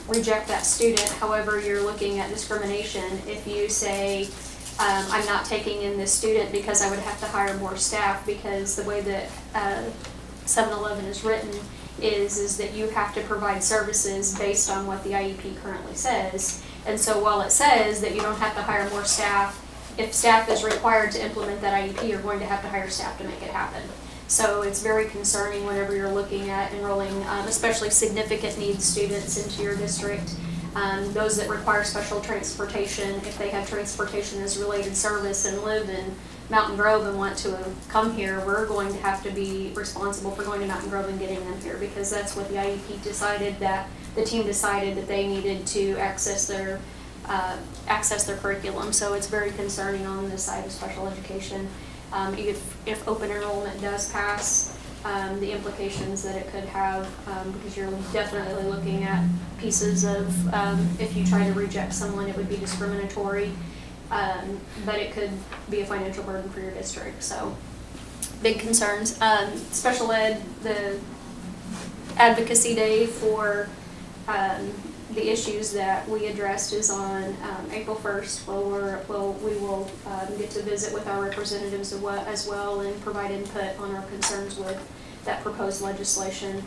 reject that student. However, you're looking at discrimination if you say, I'm not taking in this student because I would have to hire more staff, because the way that 711 is written is that you have to provide services based on what the IEP currently says. And so while it says that you don't have to hire more staff, if staff is required to implement that IEP, you're going to have to hire staff to make it happen. So it's very concerning whenever you're looking at enrolling, especially significant needs students into your district. Those that require special transportation, if they have transportation as related service and live in Mountain Grove and want to come here, we're going to have to be responsible for going to Mountain Grove and getting them here, because that's what the IEP decided, that the team decided that they needed to access their curriculum. So it's very concerning on this side of special education. If open enrollment does pass, the implications that it could have, because you're definitely looking at pieces of, if you try to reject someone, it would be discriminatory, but it could be a financial burden for your district. So big concerns. Special ed, the advocacy day for the issues that we addressed is on April 1st. We will get to visit with our representatives as well and provide input on our concerns with that proposed legislation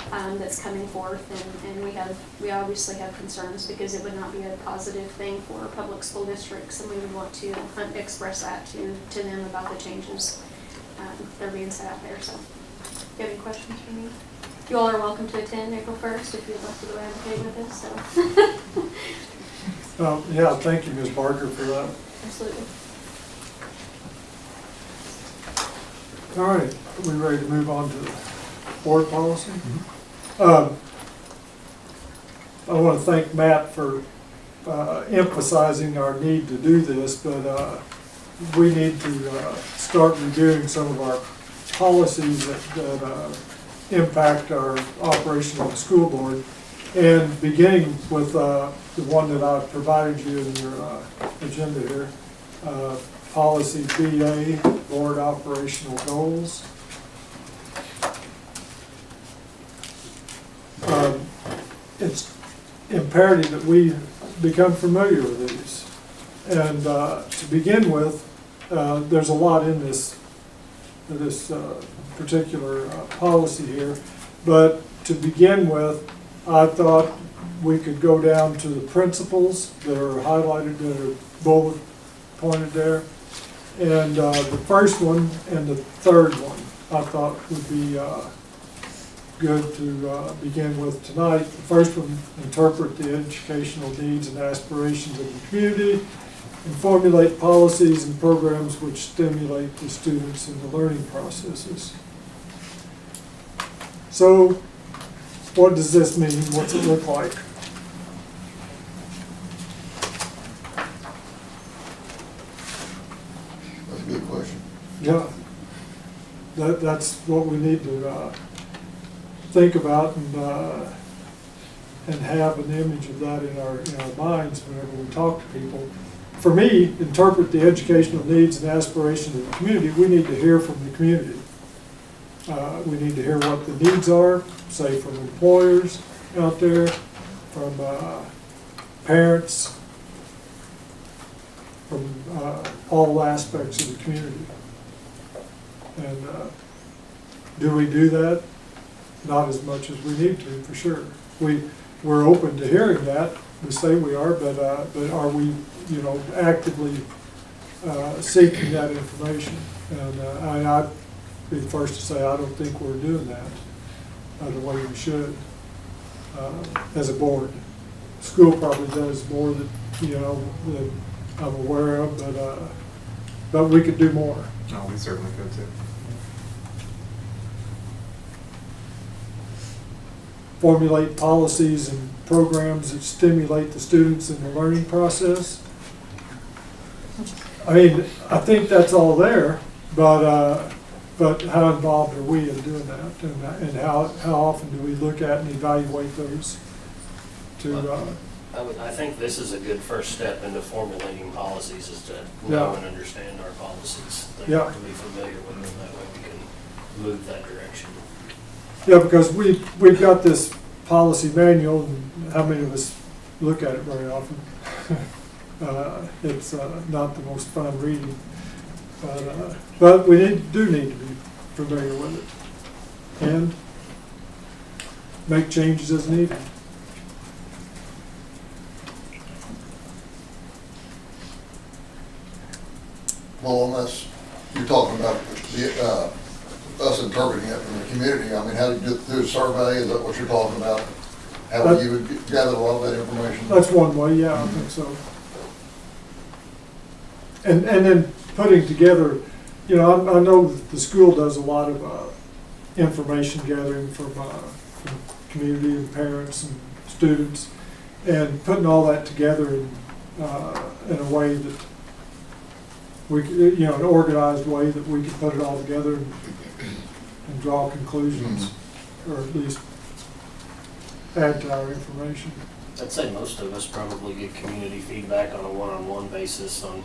that's coming forth. And we obviously have concerns because it would not be a positive thing for public school districts, and we would want to express that to them about the changes that are being set out there. So, if you have any questions for me? You all are welcome to attend April 1st if you'd like to go advocate with us. So. Yeah, thank you, Ms. Barker, for that. Absolutely. All right, are we ready to move on to board policy? I want to thank Matt for emphasizing our need to do this, but we need to start reviewing some of our policies that impact our operation of the school board, and beginning with the one that I've provided you in your agenda here, policy BA, board operational goals. It's imperative that we become familiar with these, and to begin with, there's a lot in this particular policy here, but to begin with, I thought we could go down to the principles that are highlighted, that are bullet pointed there, and the first one and the third one I thought would be good to begin with tonight. The first one, interpret the educational needs and aspirations of the community and formulate policies and programs which stimulate the students in the learning processes. So, what does this mean? What's it look like? That's a good question. Yeah, that's what we need to think about and have an image of that in our minds whenever we talk to people. For me, interpret the educational needs and aspirations of the community. We need to hear from the community. We need to hear what the needs are, say from employers out there, from parents, from all aspects of the community. And do we do that? Not as much as we need to, for sure. We're open to hearing that. We say we are, but are we, actively seeking that information. And I'd be the first to say I don't think we're doing that the way we should as a board. School probably does more than, that I'm aware of, but we could do more. No, we certainly could too. Formulate policies and programs that stimulate the students in the learning process. I mean, I think that's all there, but how involved are we in doing that? And how often do we look at and evaluate those to, I think this is a good first step into formulating policies, is to Yeah. know and understand our policies. Yeah. To be familiar with them, that way we can move that direction. yeah, because we've got this policy manual, and how many of us look at it very often? It's not the most fun reading, but we do need to be familiar with it and make changes as needed. Well, unless you're talking about us interpreting it from the community, I mean, how do you do a survey? Is that what you're talking about? How you would gather all that information? That's one way, yeah, I think so. And then putting together, I know that the school does a lot of information gathering from community and parents and students, and putting all that together in a way that we, an organized way that we can put it all together and draw conclusions, or at least add to our information. I'd say most of us probably get community feedback on a one-on-one basis on,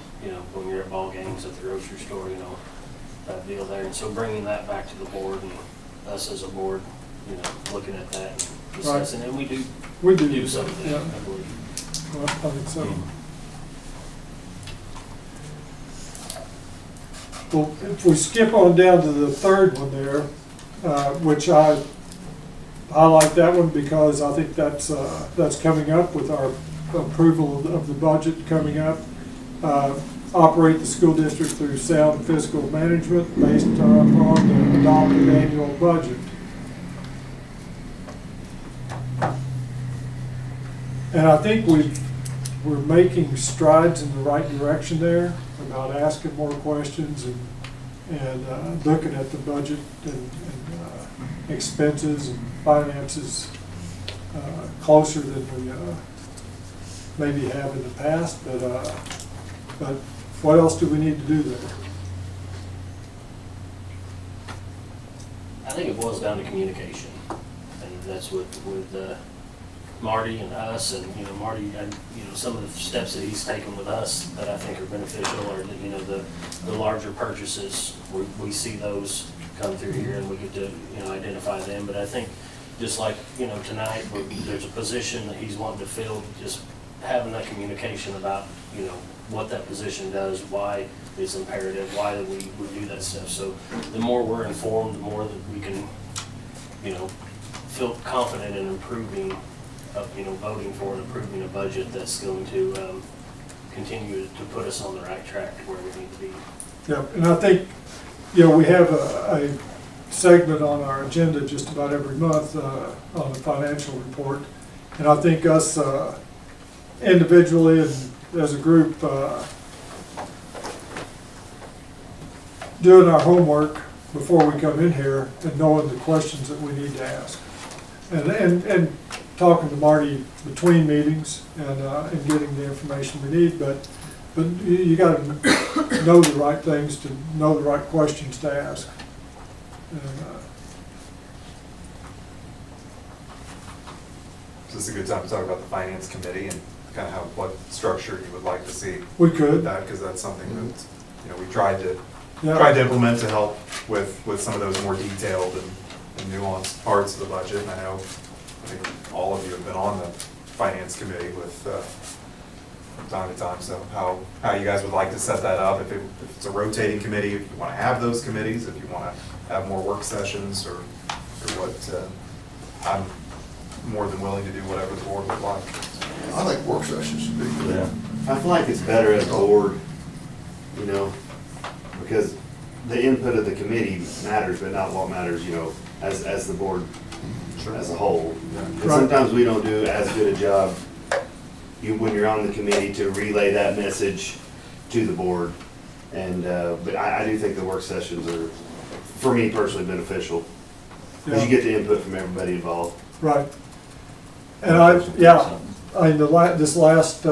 when you're at ball games, at the grocery store, that deal there. And so bringing that back to the board and us as a board, looking at that and discussing, and we do some of that, yeah. I believe. Well, I think so. Well, if we skip on down to the third one there, which I like that one because I think that's coming up with our approval of the budget coming up. Operate the school district through sound fiscal management based on the adopted annual budget. And I think we're making strides in the right direction there about asking more questions and looking at the budget and expenses and finances closer than we maybe have in the past. But what else do we need to do there? I think it boils down to communication, and that's with Marty and us, and Marty, some of the steps that he's taken with us that I think are beneficial, or the larger purchases, we see those come through here, and we get to identify them. But I think just like tonight, there's a position that he's wanting to fill, just having that communication about what that position does, why it's imperative, why we do that stuff. So the more we're informed, the more that we can feel confident in improving, voting for and approving a budget that's going to continue to put us on the right track to where we need to be. Yeah, and I think, we have a segment on our agenda just about every month on the financial report. And I think us individually and as a group doing our homework before we come in here and knowing the questions that we need to ask. And talking to Marty between meetings and getting the information we need, but you got to know the right things, to know the right questions to ask. Is this a good time to talk about the finance committee and kind of what structure you would like to see? We could. With that, because that's something that we tried to implement to help with some of those more detailed and nuanced parts of the budget. And I think all of you have been on the finance committee from time to time. So how you guys would like to set that up? If it's a rotating committee, if you want to have those committees, if you want to have more work sessions, or what? I'm more than willing to do whatever the board would like. I think work sessions would be good. I feel like it's better as a board you know, because the input of the committee matters, but not what matters, you know, as the board as a whole. And sometimes we don't do as good a job, when you're on the committee, to relay that message to the board. And, but I do think the work sessions are, for me personally, beneficial. Because you get the input from everybody involved. Right. And this last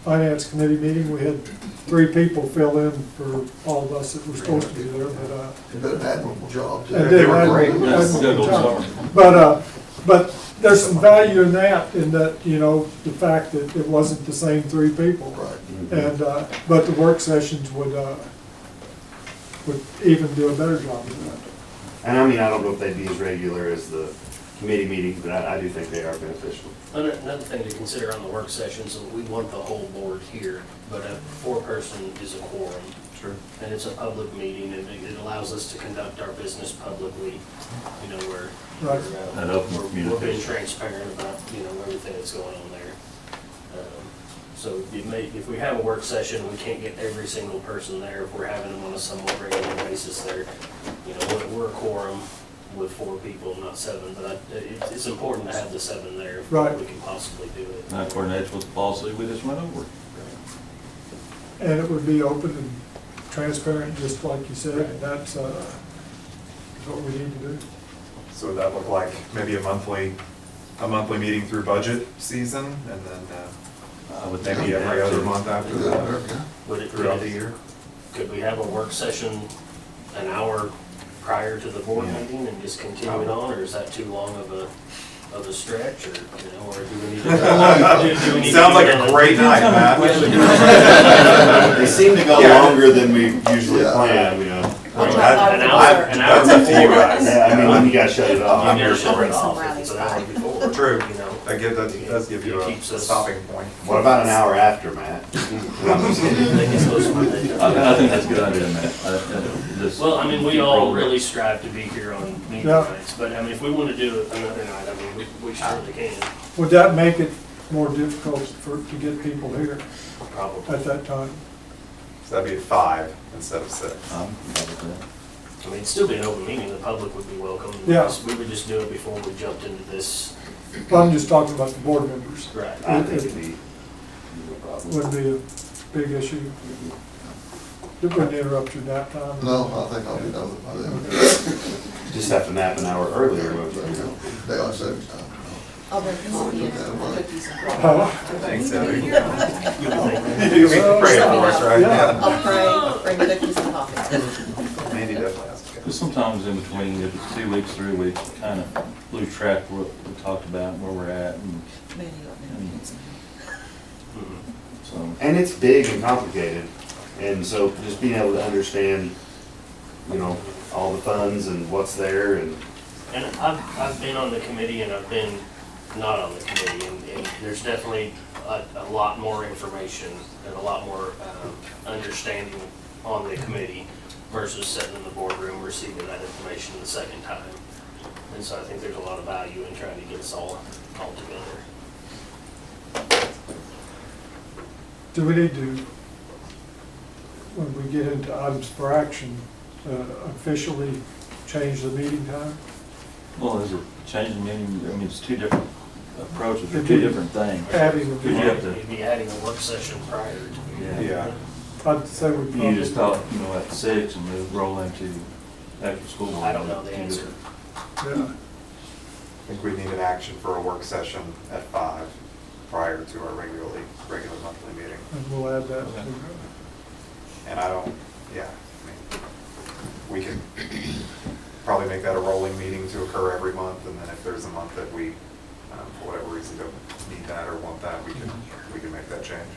finance committee meeting, we had 3 people fill in for all of us that were supposed to be there. But You did an admirable job. too. they were great. But there's some value in that, you know, the fact that it wasn't the same 3 people. Right. And but the work sessions would even do a better job of that. And I mean, I don't know if they'd be as regular as the committee meetings, but I do think they are beneficial. Another thing to consider on the work sessions, we want the whole board here, but a 4-person is a quorum. True. And it's a public meeting, and it allows us to conduct our business publicly, you know, where Right. That open we're being communication. transparent about, you know, everything that's going on there. So if we have a work session, we can't get every single person there. If we're having them on a somewhat regular basis there, you know, we're a quorum with 4 people, not 7, but it's important to have the 7 there if Right. we can possibly do it. That coordinates with the policy we just went over. And it would be open and transparent, just like you said, and that's what we need to do. So would that look like maybe a monthly meeting through budget season, and then maybe every other month after that, throughout the year? Could we have a work session an hour prior to the board meeting and just continue it on, or is that too long of a stretch, or, you know, or do we need to? do we need Sounds to like a great night, Matt. They seem to go longer than we usually plan, you know. An hour. That's up to you guys. Yeah, I mean, when you gotta shut it off. You gotta shut it off. It's an hour before. True. You know. That does give you a stopping point. What about an hour after, Matt? I think that's a good idea, Matt. Well, I mean, we all really strive to be here on meeting Yeah. nights, but I mean, if we want to do it another night, I mean, we certainly can, Would that make it more difficult to get people here probably. at that time? So that'd be at 5 instead of 6. I mean, it'd still be an open meeting, the public would be welcome. Yeah. We would just do it before we jumped into this. Well, I'm just talking about the board members. Right. I think it'd be. Wouldn't be a big issue. It wouldn't interrupt your nap time. No, I think I'll be done by then. Just have to nap an hour earlier, won't you? Daylight savings time. I'll bring coffee and cookies and Thanks, Abby. You You can pray for us, right? Yeah. I'll pray, bring cookies and coffee. Mandy definitely has to go. But sometimes in between, if it's 2 weeks, 3 weeks, kind of lose track of what we talked about and where we're at. And so, And it's big and complicated, and so just being able to understand, you know, all the funds and what's there, and And I've been on the committee and I've been not on the committee, and there's definitely a lot more information and a lot more understanding on the committee versus sitting in the boardroom receiving that information the second time. And so I think there's a lot of value in trying to get us all together. Do we need to, when we get into items for action, officially change the meeting time? well, is it changing the meaning? I mean, it's 2 different approaches, or It'd 2 be different things. adding a- Because you have to, You'd be adding a work session prior to. Yeah. I'd say we probably. you just thought, you know, at 6 and move, roll into after school. I don't know the answer. Yeah. I think we need an action for a work session at 5 prior to our regular monthly meeting. And we'll add that. And I don't, yeah, I mean, we can probably make that a rolling meeting to occur every month, and then if there's a month that we, for whatever reason, don't need that or want that, we can make that change.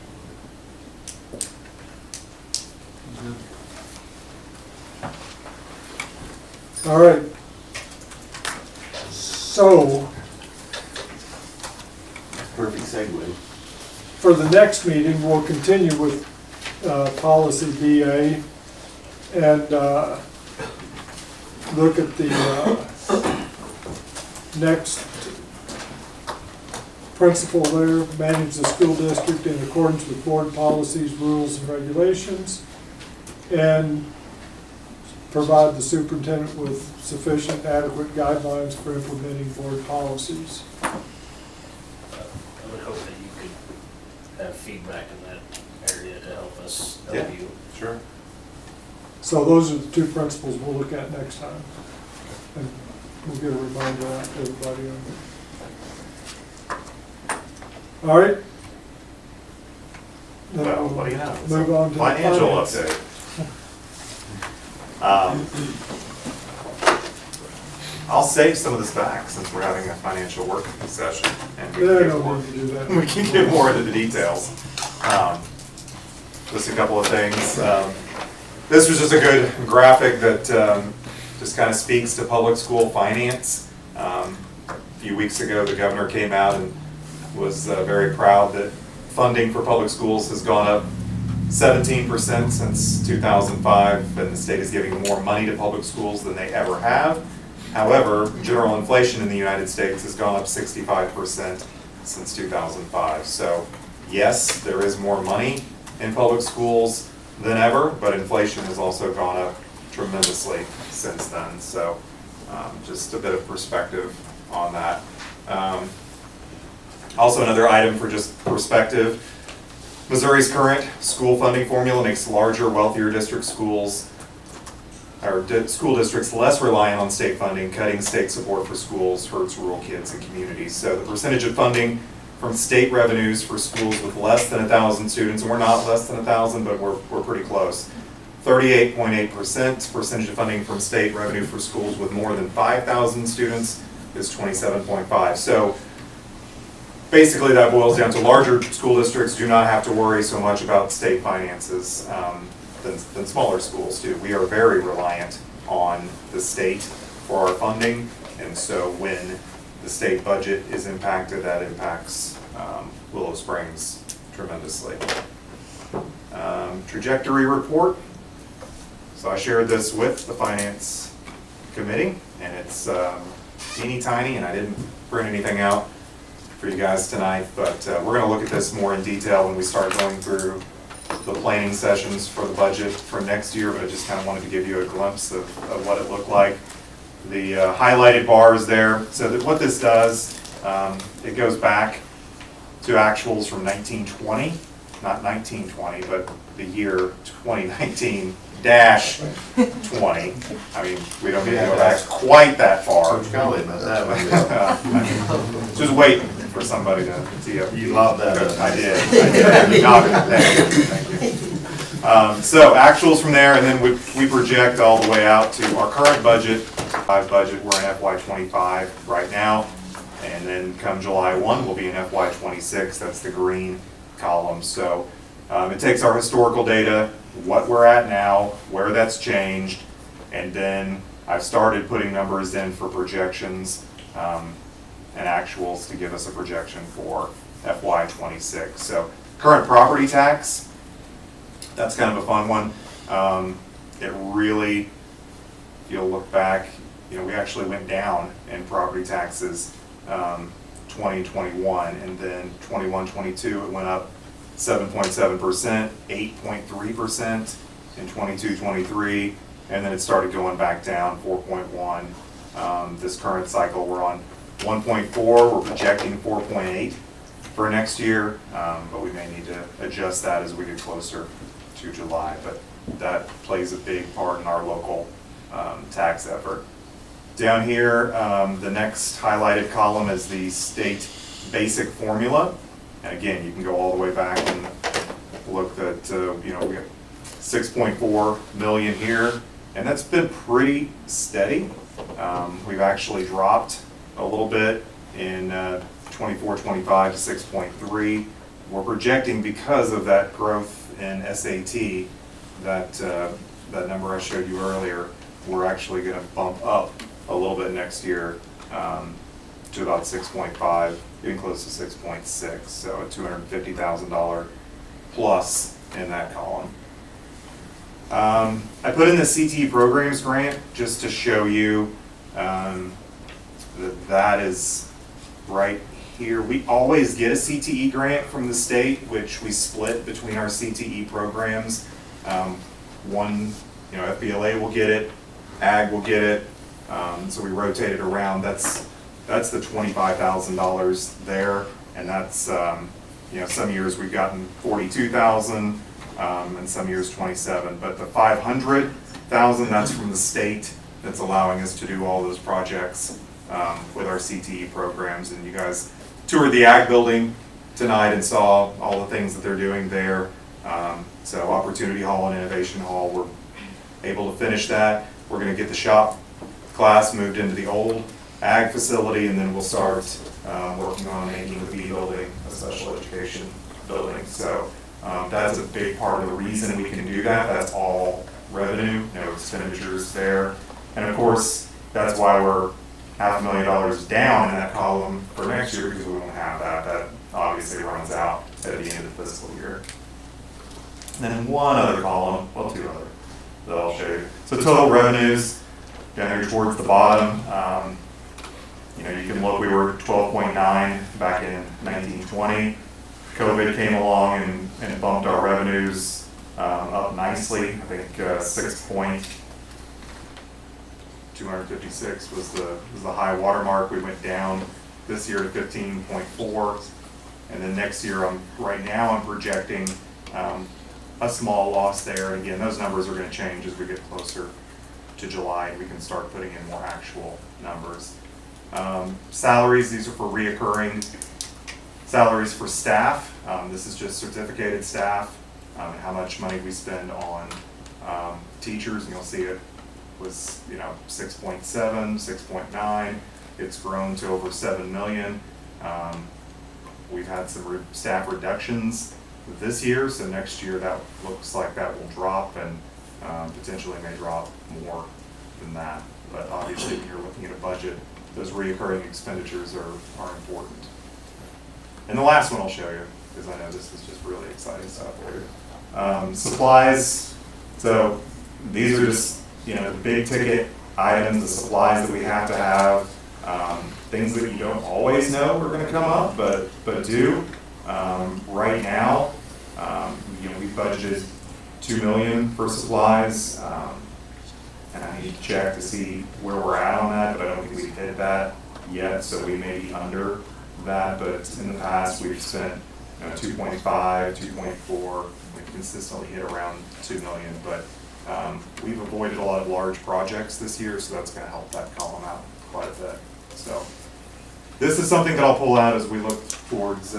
All right. So, perfect segue. for the next meeting, we'll continue with policy BA and look at the next principal there, manage the school district in accordance with board policies, rules, and regulations, and provide the superintendent with sufficient, adequate guidelines for implementing board policies. I would hope that you could have feedback in that area to help us help Yeah. you. Sure. So those are the two principles we'll look at next time. And we'll get a reminder out to everybody on it. All right? Then Well, we'll what do you know? Move on to Financial finance. update. I'll save some of this back since we're having a financial working session. And we Yeah, can no get more, need to do that. we can get more into the details. Just a couple of things. This was just a good graphic that just kind of speaks to public school finance. A few weeks ago, the governor came out and was very proud that funding for public schools has gone up 17% since 2005, and the state is giving more money to public schools than they ever have. However, general inflation in the United States has gone up 65% since 2005. So yes, there is more money in public schools than ever, but inflation has also gone up tremendously since then. So just a bit of perspective on that. Also another item for just perspective, Missouri's current school funding formula makes larger, wealthier district schools, or school districts less reliant on state funding. Cutting state support for schools hurts rural kids and communities. So the percentage of funding from state revenues for schools with less than 1,000 students, and we're not less than 1,000, but we're pretty close. 38.8% percentage of funding from state revenue for schools with more than 5,000 students is 27.5. So basically that boils down to larger school districts do not have to worry so much about state finances than smaller schools do. We are very reliant on the state for our funding, and so when the state budget is impacted, that impacts Willow Springs tremendously. Trajectory report. So I shared this with the finance committee, and it's teeny tiny, and I didn't print anything out for you guys tonight, but we're going to look at this more in detail when we start going through the planning sessions for the budget for next year, but I just kind of wanted to give you a glimpse of what it looked like. The highlighted bars there, so that what this does, it goes back to actuals from 1920, not 1920, but the year 2019-20. I mean, we don't need to go back quite that far. Just waiting for somebody to see if You love that. I did. You nodded. Thank you. So actuals from there, and then we project all the way out to our current budget. We're in FY25 right now, and then come July 1, we'll be in FY26. That's the green column. So it takes our historical data, what we're at now, where that's changed, and then I've started putting numbers in for projections and actuals to give us a projection for FY26. So current property tax, that's kind of a fun one. It really, if you'll look back, you know, we actually went down in property taxes 2021, and then 21-22 it went up 7.7%, 8.3% in 22-23, and then it started going back down 4.1. This current cycle we're on 1.4, we're projecting 4.8 for next year, but we may need to adjust that as we get closer to July, but that plays a big part in our local tax effort. Down here, the next highlighted column is the state basic formula. And again, you can go all the way back and look at, you know, we got 6.4 million here, and that's been pretty steady. We've actually dropped a little bit in 24-25 to 6.3. We're projecting, because of that growth in SAT, that number I showed you earlier, we're actually going to bump up a little bit next year to about 6.5, getting close to 6.6, so a $250,000 plus in that column. I put in the CT programs grant just to show you that is right here, we always get a CTE grant from the state, which we split between our CTE programs. One, FBLA will get it, Ag will get it, so we rotate it around. That's the $25,000 there, and that's, some years we've gotten 42,000, and some years 27, but the 500,000, that's from the state that's allowing us to do all those projects with our CTE programs. And you guys toured the Ag building tonight and saw all the things that they're doing there. So Opportunity Hall and Innovation Hall, we're able to finish that. We're going to get the shop class moved into the old Ag facility, and then we'll start working on making the B building a special education building. So that's a big part of the reason we can do that. That's all revenue, no expenditures there. And of course, that's why we're $500,000 down in that column for next year, because we won't have that. That obviously runs out at the end of the fiscal year. And then one other column, well, two other, that I'll show you. So total revenues, down here towards the bottom, you can look, we were 12.9 back in 1920. COVID came along and bumped our revenues up nicely. I think 6.256 was the high water mark. We went down this year to 15.4, and then next year right now I'm projecting a small loss there. And again, those numbers are going to change as we get closer to July and we can start putting in more actual numbers. Salaries, these are for reoccurring salaries for staff. This is just certificated staff, and how much money we spend on teachers, and you'll see it was 6.7, 6.9. It's grown to over 7 million. We've had some staff reductions this year, so next year that looks like that will drop, and potentially may drop more than that. But obviously when you're looking at a budget, those reoccurring expenditures are important. And the last one I'll show you, because I know this is just really exciting stuff for you. Supplies. So these are just the big ticket items, the supplies that we have to have, things that you don't always know are going to come up, but do. Right now, we budgeted $2 million for supplies, and I need to check to see where we're at on that, but I don't think we've hit that yet, so we may be under that. But in the past, we've spent 2.5, 2.4. We've consistently hit around 2 million, but we've avoided a lot of large projects this year, so that's going to help that column out quite a bit. So this is something that I'll pull out as we look towards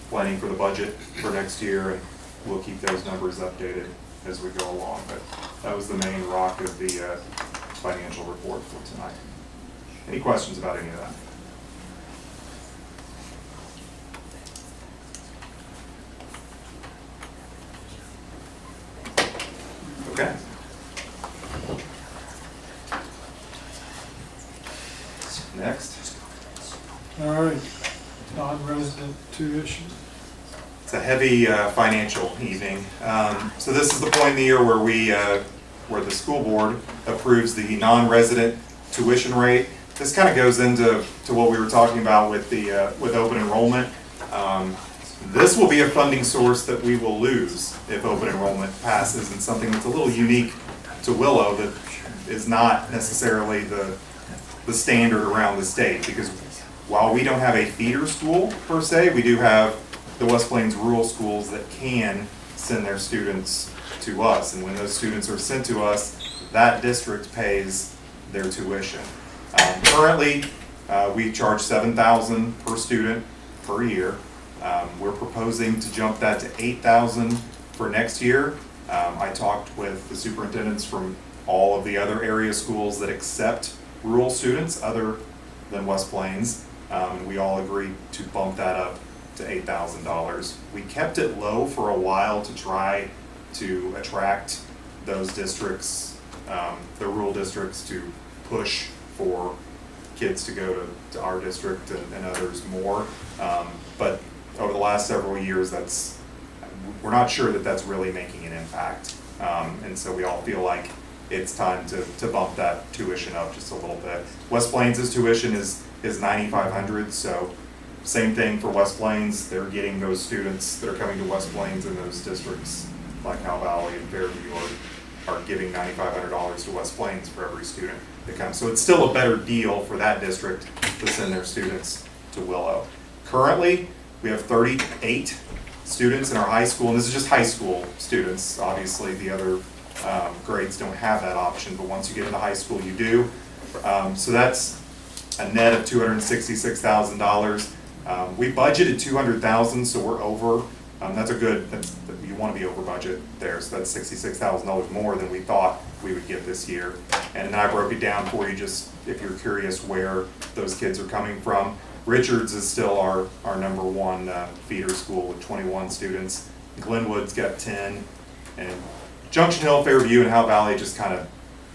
planning for the budget for next year, and we'll keep those numbers updated as we go along. But that was the main rock of the financial report for tonight. Any questions about any of that? Okay. Next. All right, non-resident tuition. It's a heavy financial evening. So this is the point in the year where where the school board approves the non-resident tuition rate. This kind of goes into what we were talking about with with open enrollment. This will be a funding source that we will lose if open enrollment passes, and something that's a little unique to Willow that is not necessarily the standard around the state, because while we don't have a feeder school per se, we do have the West Plains rural schools that can send their students to us, and when those students are sent to us, that district pays their tuition. Currently, we charge $7,000 per student per year. We're proposing to jump that to $8,000 for next year. I talked with the superintendents from all of the other area schools that accept rural students other than West Plains, and we all agreed to bump that up to $8,000. We kept it low for a while to try to attract those districts, the rural districts, to push for kids to go to our district and others more. But over the last several years, we're not sure that that's really making an impact. And so we all feel like it's time to bump that tuition up just a little bit. West Plains' tuition is $9,500, so Same thing for West Plains, they're getting those students that are coming to West Plains in those districts, like Howe Valley and Fairview, are giving $9,500 to West Plains for every student that comes. So it's still a better deal for that district to send their students to Willow. Currently, we have 38 students in our high school, and this is just high school students. Obviously, the other grades don't have that option, but once you get into high school, you do. So that's a net of $266,000. We budgeted $200,000, so we're over. That's a good, you want to be over budget there, so that's $66,000 more than we thought we would get this year. And then I broke it down for you, just if you're curious where those kids are coming from. Richards is still our number one feeder school with 21 students. Glenwood's got 10, and Junction Hill, Fairview, and Howe Valley just kind of,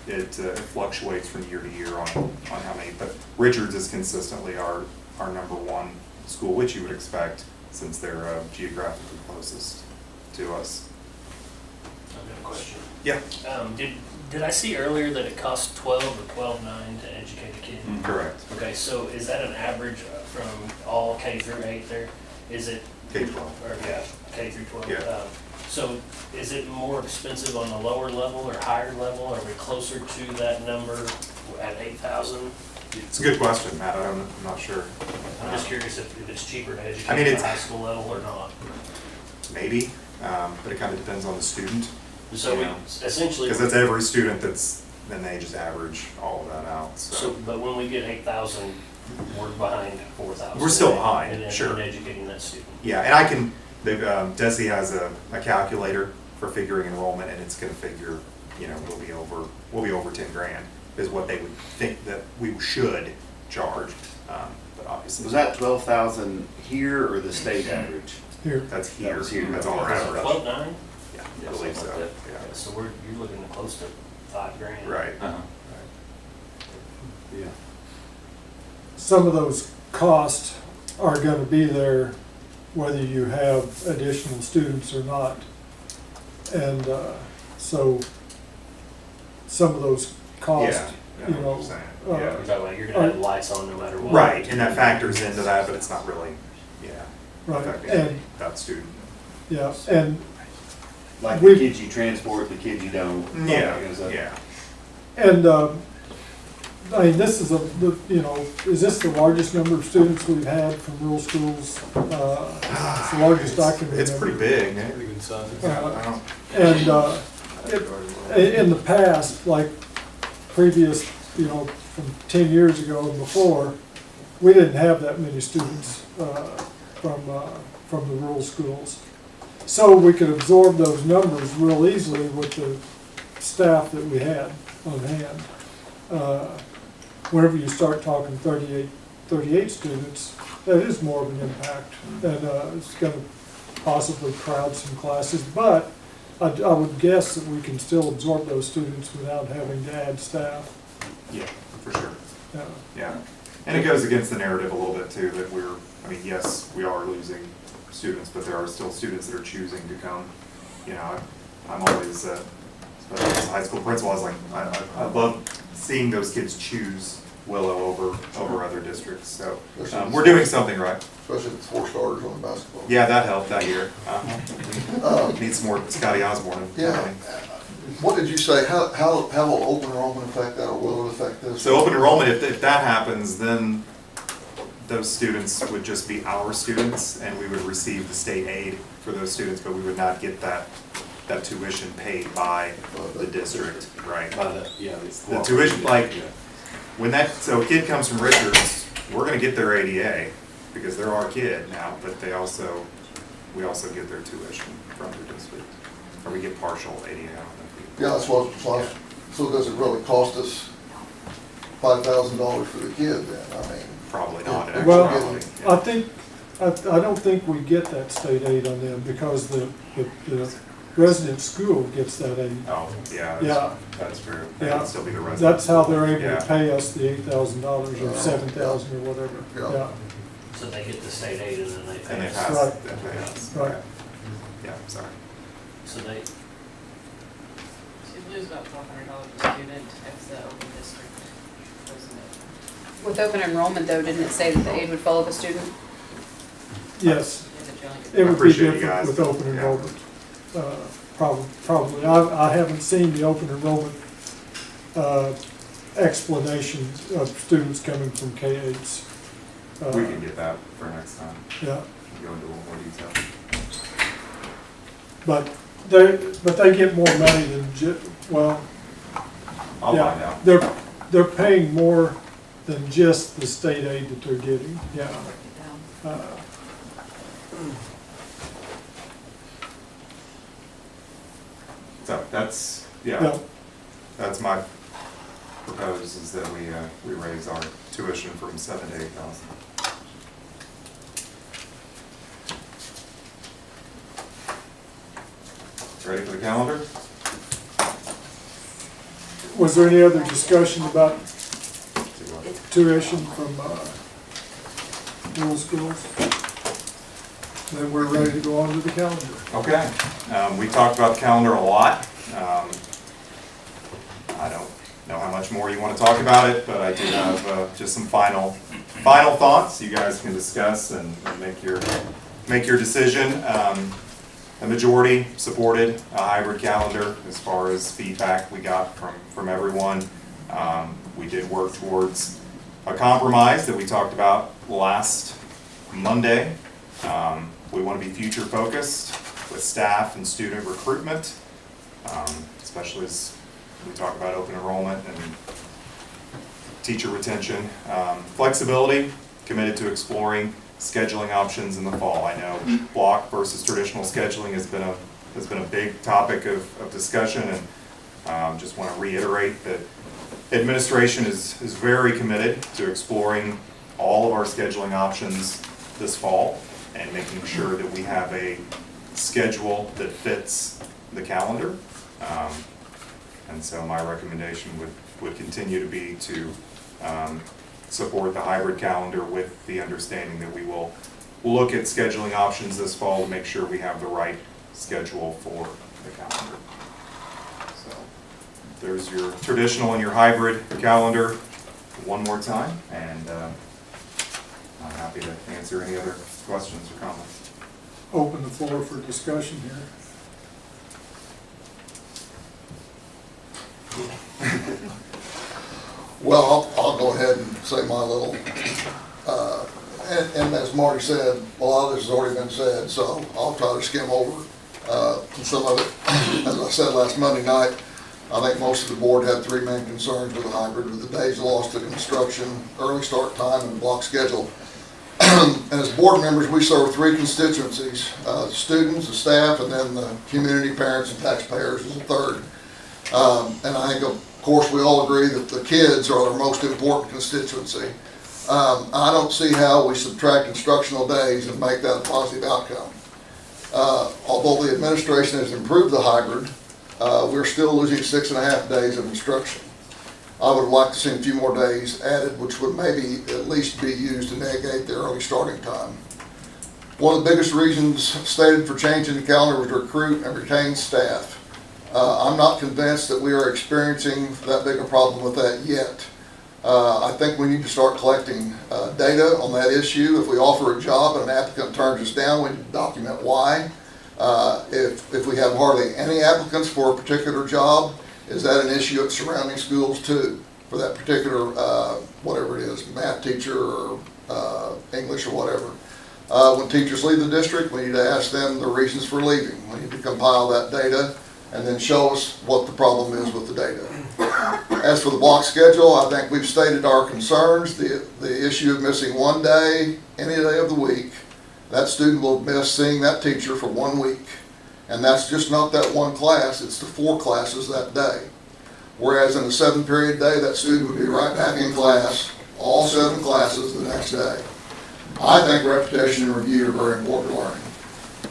it fluctuates from year to year on how many, but Richards is consistently our number one school, which you would expect since they're geographically closest to us. I've got a question. Yeah. Did I see earlier that it costs $12 or $12.9 to educate a kid? Correct. Okay, so is that an average from all K through 8 there? Is it? K-12. Or, yeah, K through 12. Yeah. So is it more expensive on the lower level or higher level? Are we closer to that number at 8,000? It's a good question, Matt. I'm not sure. I'm just curious if it's cheaper to educate I mean, at it's the high school level or not. Maybe, but it kind of depends on the student. So we essentially. Because that's every student then they just average all of that out. So, but when we get 8,000, we're behind 4,000. We're still behind, in sure. educating that student. Yeah, and I can, Desi has a calculator for figuring enrollment, and it's gonna figure, we'll be over 10 grand is what they would think that we should charge, but obviously. Was that 12,000 here or the state average? Here. That's here, That was here. that's all our average. 12.9? Yeah, I believe so, Okay, yeah. so you're looking at close to 5 grand. Right. Yeah. Some of those costs are gonna be there whether you have additional students or not. And so some of those costs, Yeah, I know what you're saying. Yeah. You're talking about you're gonna have lights on no matter what. Right, and that factors into that, but it's not really, right, affecting and, that student. yeah, and Like We- the kids you transport, the kids you don't. Yeah, Because of- yeah. And, I mean, this is is this the largest number of students we've had from rural schools? It's the largest I can remember. It's pretty big. Pretty good size. And in the past, like previous, from 10 years ago and before, we didn't have that many students from the rural schools. So we could absorb those numbers real easily with the staff that we had on hand. Whenever you start talking 38 students, that is more of an impact, and it's going to possibly crowd some classes, but I would guess that we can still absorb those students without having to add staff. Yeah, for sure. Yeah. Yeah, and it goes against the narrative a little bit too, that yes, we are losing students, but there are still students that are choosing to come. I'm always, especially as a high school principal, I love seeing those kids choose Willow over other districts, so we're doing something right. Especially with 4 starters on the basketball. Yeah, that helped that year. Need some more Scotty Osborne. Yeah. What did you say, how will open enrollment affect that, or will it affect this? So open enrollment, if that happens, then those students would just be our students, and we would receive the state aid for those students, but we would not get that tuition paid by the district, right? The tuition, so a kid comes from Richards, we're gonna get their ADA, because they're our kid now, but we also get their tuition from their district, or we get partial ADA on them. Yeah, that's what, so does it really cost us $5,000 for the kid then? I mean. Probably not. Well, I don't think we get that state aid on them, because the resident school gets that aid. Oh, yeah. Yeah. That's true. Yeah. It'd still be the resident. That's how they're able Yeah. to pay us the $8,000 or $7,000 or whatever. Yeah. So they get the state aid and then they pay And they us. pass, Right. they pay us. Right. Yeah, sorry. So they, You'd lose about $1,200 a student if the open district wasn't it? With open enrollment though, didn't it say that the aid would follow the student? Yes, Is it Johnny? it would be Appreciate you different guys. with open Yeah. enrollment. Probably. I haven't seen the open enrollment explanation of students coming from K-8s. We can get that for next time. Yeah, Go into a little more detail. but they get more money than well. I'll Yeah, find out. they're paying more than just the state aid that they're getting, yeah. So that's, Yeah. yeah, that's my propose is that we raise our tuition from 7,000 to 8,000. Ready for the calendar? Was there any other discussion about tuition from middle schools? Then we're ready to go on to the calendar. Okay, we talked about the calendar a lot. I don't know how much more you want to talk about it, but I do have just some final thoughts you guys can discuss and make your decision. The majority supported a hybrid calendar as far as feedback we got from everyone. We did work towards a compromise that we talked about last Monday. We want to be future focused with staff and student recruitment, especially as we talk about open enrollment and teacher retention. Flexibility, committed to exploring scheduling options in the fall. I know block versus traditional scheduling has been a big topic of discussion, and just want to reiterate that administration is very committed to exploring all of our scheduling options this fall and making sure that we have a schedule that fits the calendar. And so my recommendation would continue to be to support the hybrid calendar with the understanding that we'll look at scheduling options this fall to make sure we have the right schedule for the calendar. So there's your traditional and your hybrid calendar one more time, and I'm happy to answer any other questions or comments. Open the floor for discussion here. Well, I'll go ahead and say my little, and as Marty said, a lot of this has already been said, so I'll try to skim over some of it. As I said last Monday night, I think most of the board had three main concerns with the hybrid, with the days lost to construction, early start time, and block schedule. And as board members, we serve three constituencies, the students, the staff, and then the community, parents, and taxpayers is a third. And I think, of course, we all agree that the kids are our most important constituency. I don't see how we subtract instructional days and make that a positive outcome. Although the administration has improved the hybrid, we're still losing 6.5 days of instruction. I would like to see a few more days added, which would maybe at least be used to negate the early starting time. One of the biggest reasons stated for changing the calendar was to recruit and retain staff. I'm not convinced that we are experiencing that big a problem with that yet. I think we need to start collecting data on that issue. If we offer a job and an applicant turns us down, we need to document why. If we have hardly any applicants for a particular job, is that an issue at surrounding schools too, for that particular, whatever it is, math teacher or English or whatever. When teachers leave the district, we need to ask them the reasons for leaving. We need to compile that data and then show us what the problem is with the data. As for the block schedule, I think we've stated our concerns. The issue of missing one day, any day of the week, that student will miss seeing that teacher for 1 week. And that's just not that one class, it's the 4 classes that day. Whereas in a 7-period day, that student would be right back in class, all 7 classes the next day. I think repetition and review are very important to learning.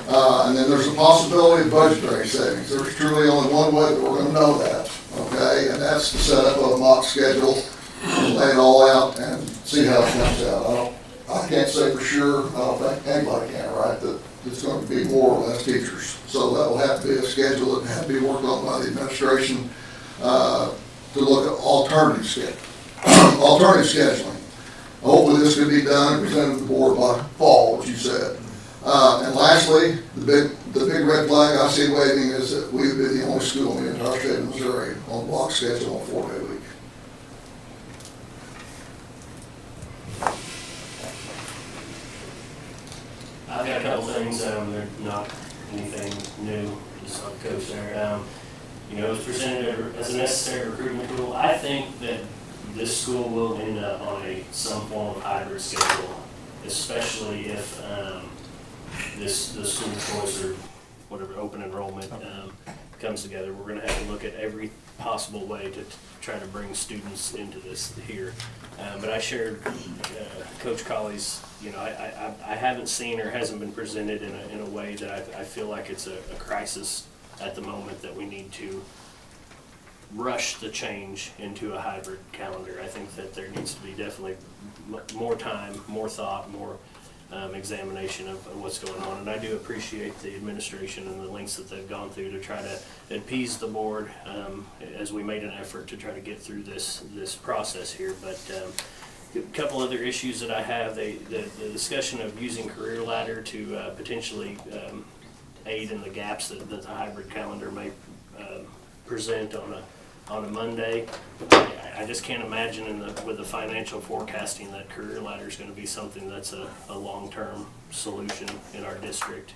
And then there's a possibility of budgetary savings. There's truly only one way that we're going to know that, okay? And that's to set up a mock schedule, and lay it all out, and see how it comes out. I can't say for sure, I don't think anybody can, right, that it's going to be more or less teachers. So that will have to be a schedule that will have to be worked on by the administration to look at alternative scheduling. Hopefully this could be done and presented to the board by fall, what you said. And lastly, the big red flag I see waving is that we would be the only school in the entire state of Missouri on block schedule on a 4-day week. I've got a couple things, they're not anything new, just like Coach there. You know, it's presented as a necessary recruitment tool. I think that this school will end up on some form of hybrid schedule, especially if the school choice or whatever, open enrollment comes together. We're gonna have to look at every possible way to try to bring students into this here. But I shared Coach Colley's, you know, I haven't seen or hasn't been presented in a way that I feel like it's a crisis at the moment that we need to rush the change into a hybrid calendar. I think that there needs to be definitely more time, more thought, more examination of what's going on. And I do appreciate the administration and the lengths that they've gone through to try to appease the board as we made an effort to try to get through this process here. But a couple other issues that I have, the discussion of using Career Ladder to potentially aid in the gaps that the hybrid calendar may present on a Monday. I just can't imagine with the financial forecasting that Career Ladder is going to be something that's a long-term solution in our district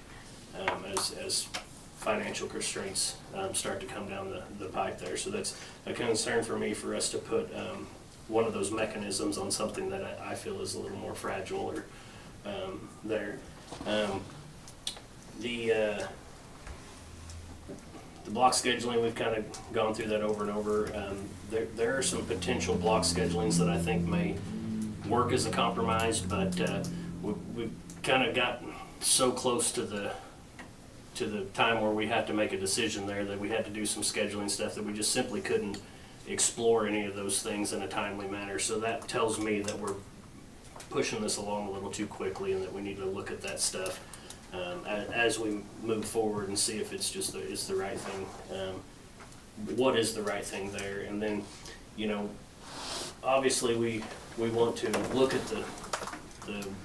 as financial constraints start to come down the pipe there. So that's a concern for me, for us to put one of those mechanisms on something that I feel is a little more fragile or there. The block scheduling, we've kind of gone through that over and over. There are some potential block schedulings that I think may work as a compromise, but we've kind of gotten so close to the time where we have to make a decision there that we had to do some scheduling stuff that we just simply couldn't explore any of those things in a timely manner. So that tells me that we're pushing this along a little too quickly and that we need to look at that stuff as we move forward and see if it's just it's the right thing. What is the right thing there? And then, you know, obviously we want to look at the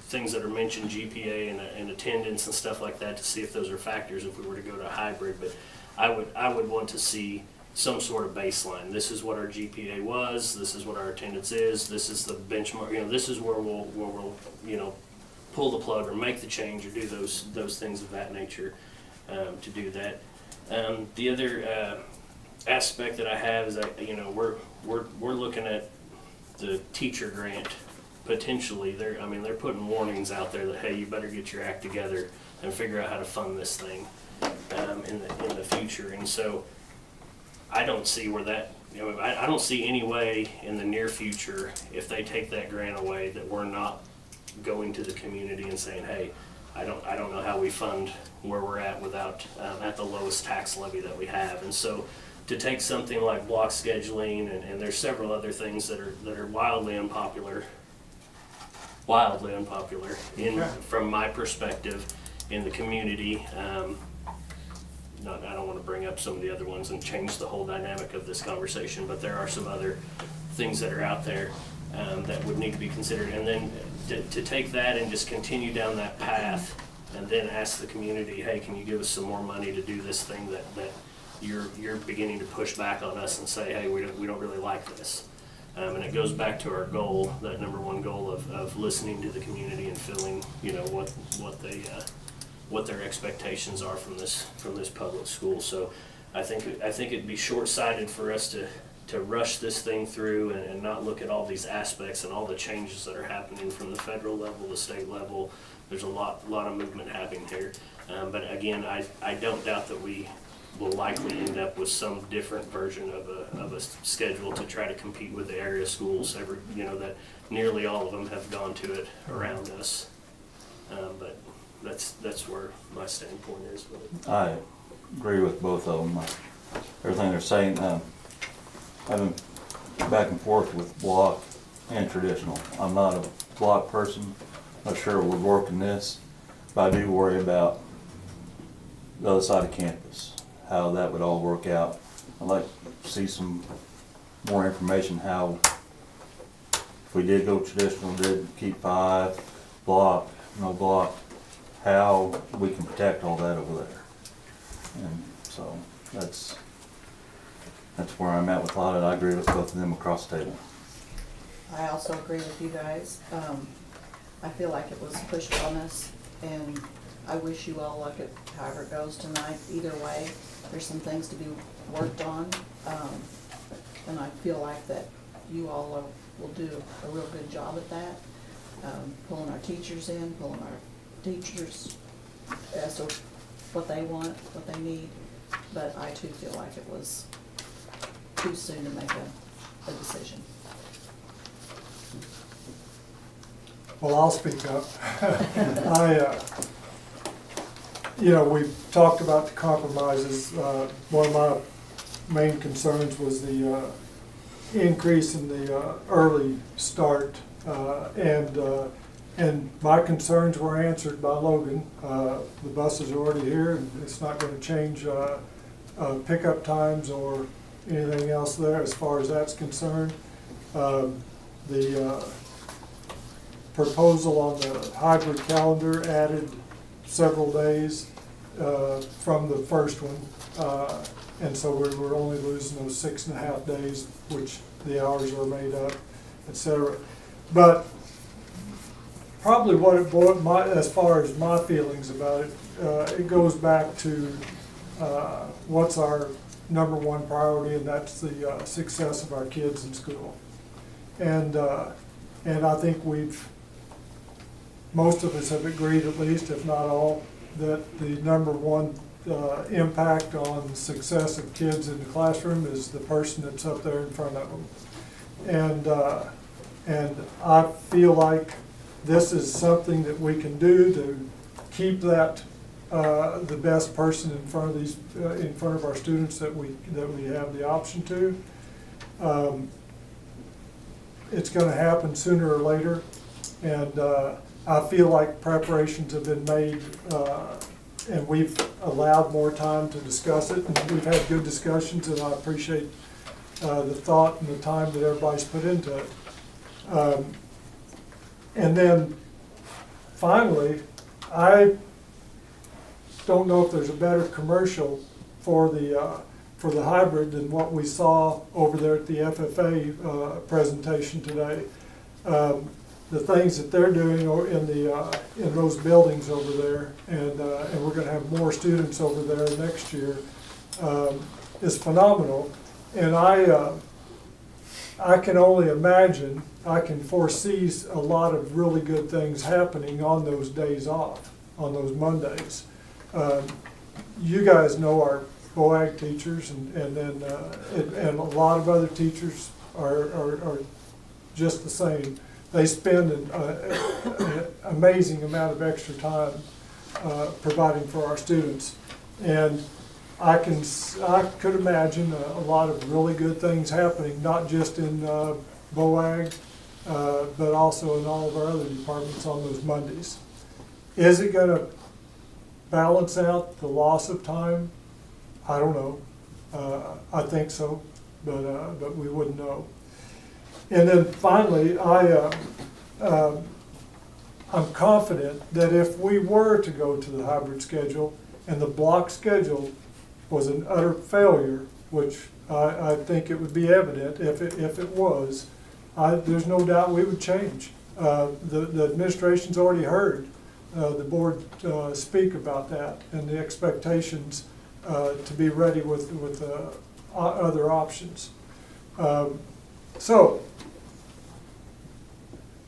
things that are mentioned, GPA and attendance and stuff like that, to see if those are factors if we were to go to hybrid. But I would want to see some sort of baseline. This is what our GPA was. This is what our attendance is. This is the benchmark. You know, this is where we'll you know, pull the plug or make the change or do those things of that nature to do that. The other aspect that I have is that, you know, we're looking at the teacher grant potentially. They're putting warnings out there that, hey, you better get your act together and figure out how to fund this thing in the future. And so I don't see where that, you know, I don't see any way in the near future, if they take that grant away, that we're not going to the community and saying, hey, I don't know how we fund where we're at without at the lowest tax levy that we have. And so to take something like block scheduling and there's several other things that are wildly unpopular from my perspective in the community. I don't want to bring up some of the other ones and change the whole dynamic of this conversation, but there are some other things that are out there that would need to be considered. And then to take that and just continue down that path and then ask the community, hey, can you give us some more money to do this thing that you're beginning to push back on us and say, hey, we don't really like this. And it goes back to our goal, that number one goal of listening to the community and feeling, you know, what their expectations are from this public school. So I think it'd be short-sighted for us to rush this thing through and not look at all these aspects and all the changes that are happening from the federal level, the state level. There's a lot of movement happening here. But again, I don't doubt that we will likely end up with some different version of a schedule to try to compete with the area schools. That nearly all of them have gone to it around us. But that's where my standpoint is with it. I agree with both of them. Everything they're saying. I've been back and forth with block and traditional. I'm not a block person. Not sure it would work in this, but I do worry about the other side of campus, how that would all work out. I'd like to see some more information how, if we did go traditional, did keep 5, block, no block, how we can protect all that over there. And so that's where I'm at with a lot of it. I agree with both of them across the table. I also agree with you guys. I feel like it was pushed on us, and I wish you all luck at however it goes tonight. Either way, there's some things to be worked on, and I feel like that you all will do a real good job at that. Pulling our teachers in, pulling our teachers as to what they want, what they need. But I too feel like it was too soon to make a decision. Well, I'll speak up. We talked about the compromises. One of my main concerns was the increase in the early start, and my concerns were answered by Logan. The buses are already here, and it's not going to change pickup times or anything else there as far as that's concerned. The proposal on the hybrid calendar added several days from the first one, and so we were only losing those 6.5 days, which the hours are made up, etc. But probably as far as my feelings about it, it goes back to what's our number one priority, and that's the success of our kids in school. And I think most of us have agreed, at least, if not all, that the number one impact on success of kids in the classroom is the person that's up there in front of them. And I feel like this is something that we can do to keep that the best person in front of in front of our students that we have the option to. It's going to happen sooner or later, and I feel like preparations have been made, and we've allowed more time to discuss it, and we've had good discussions, and I appreciate the thought and the time that everybody's put into it. And then finally, I don't know if there's a better commercial for the hybrid than what we saw over there at the FFA presentation today. The things that they're doing in those buildings over there, and we're going to have more students over there next year, is phenomenal. And I can only imagine, I can foresee a lot of really good things happening on those days off, on those Mondays. You guys know our BOAG teachers, and a lot of other teachers are just the same. They spend an amazing amount of extra time providing for our students, and I could imagine a lot of really good things happening, not just in BOAG, but also in all of our other departments on those Mondays. Is it going to balance out the loss of time? I don't know. I think so, but we wouldn't know. And then finally, I'm confident that if we were to go to the hybrid schedule and the block schedule was an utter failure, which I think it would be evident if it was, there's no doubt we would change. The administration's already heard the board speak about that and the expectations to be ready with other options. So,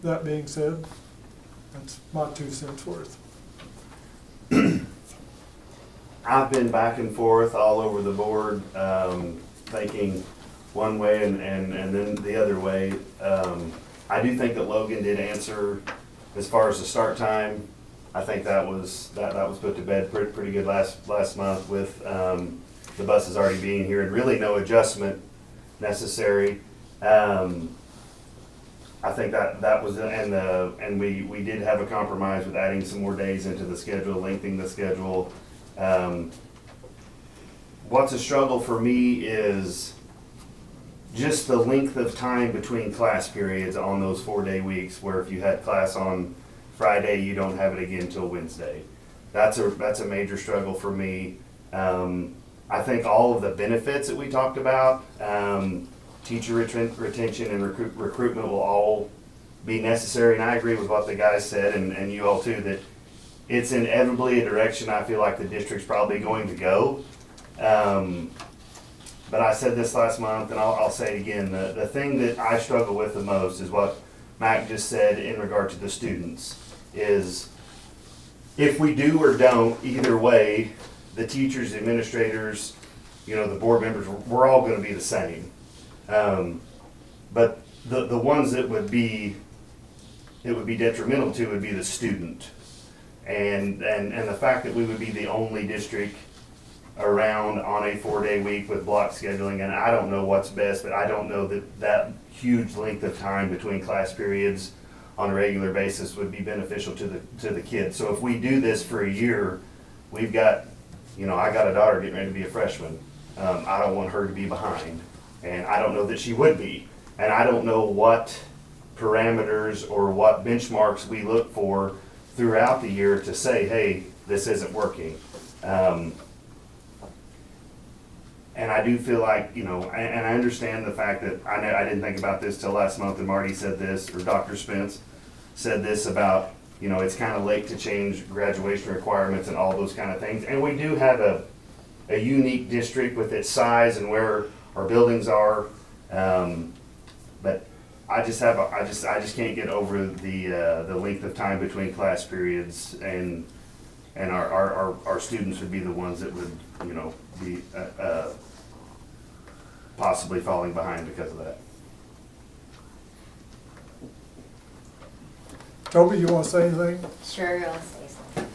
that being said, that's my 2 cents worth. I've been back and forth all over the board, thinking one way and then the other way. I do think that Logan did answer as far as the start time. I think that was put to bed pretty good last month with the buses already being here and really no adjustment necessary. I think that was, and we did have a compromise with adding some more days into the schedule, lengthening the schedule. What's a struggle for me is just the length of time between class periods on those 4-day weeks, where if you had class on Friday, you don't have it again till Wednesday. that's a major struggle for me. I think all of the benefits that we talked about, teacher retention and recruitment will all be necessary, and I agree with what the guys said, and you all too, that it's inevitably a direction I feel like the district's probably going to go. But I said this last month, and I'll say it again, the thing that I struggle with the most is what Mac just said in regard to the students, is if we do or don't, either way, the teachers, the administrators, the board members, we're all gonna be the same. But the ones that it would be detrimental to would be the student. And the fact that we would be the only district around on a 4-day week with block scheduling, and I don't know what's best, but I don't know that huge length of time between class periods on a regular basis would be beneficial to the kids. So if we do this for a year, we've got, I got a daughter getting ready to be a freshman. I don't want her to be behind, and I don't know that she would be. And I don't know what parameters or what benchmarks we look for throughout the year to say, hey, this isn't working. And I do feel like, and I understand the fact that I didn't think about this till last month, and Marty said this, or Dr. Spence said this about, it's kind of late to change graduation requirements and all those kind of things. And we do have a unique district with its size and where our buildings are. But I just can't get over the length of time between class periods, and our students would be the ones that would, be possibly falling behind because of that. Toby, you want to say anything? Sure, I'll say something.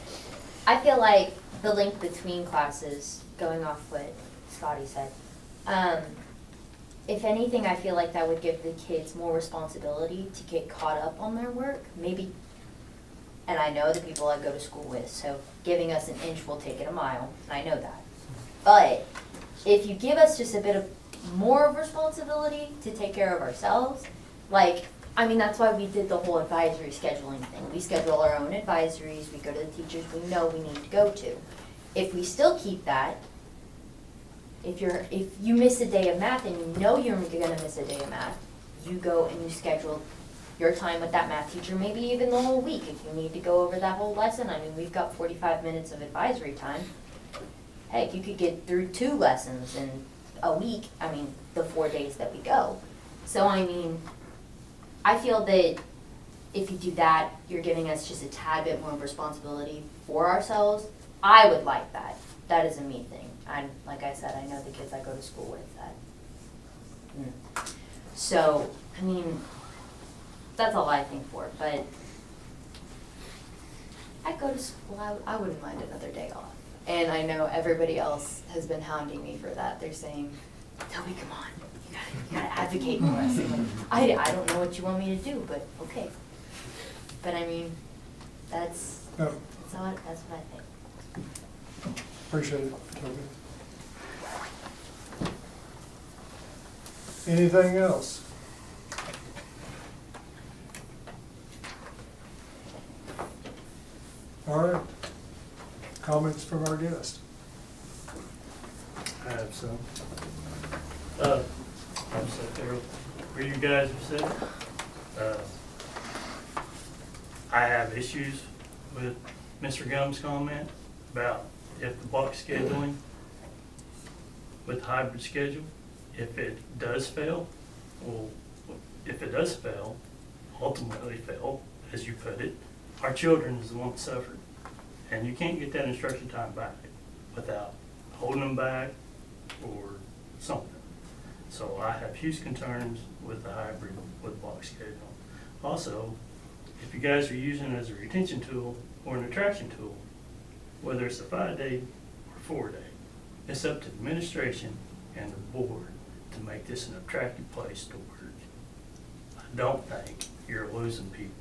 I feel like the link between classes, going off what Scotty said, if anything, I feel like that would give the kids more responsibility to get caught up on their work. Maybe, and I know the people I go to school with, so giving us an inch will take it a mile, and I know that. But if you give us just a bit of more of responsibility to take care of ourselves, that's why we did the whole advisory scheduling thing. We schedule our own advisories, we go to the teachers we know we need to go to. If we still keep that, if you miss a day of math and you know you're gonna miss a day of math, you go and you schedule your time with that math teacher, maybe even the whole week if you need to go over that whole lesson. We've got 45 minutes of advisory time. Heck, you could get through 2 lessons in a week, the 4 days that we go. So, I feel that if you do that, you're giving us just a tad bit more responsibility for ourselves. I would like that. That is a me thing. Like I said, I know the kids I go to school with that. So, that's all I think for it. But I go to school, I wouldn't mind another day off. And I know everybody else has been hounding me for that. They're saying, Toby, come on, you gotta advocate for us. I don't know what you want me to do, but okay. But that's what I think. Appreciate it, Toby. Anything else? All right. Comments from our guest? I have some. I'm sitting there where you guys have said. I have issues with Mr. Gum's comment about if the block scheduling with the hybrid schedule, if it does fail, ultimately fail, as you put it, our children is the one that suffered. And you can't get that instruction time back without holding them back or something. So I have huge concerns with the hybrid with block scheduling. Also, if you guys are using it as a retention tool or an attraction tool, whether it's a 5-day or 4-day, it's up to the administration and the board to make this an attractive place to work. I don't think you're losing people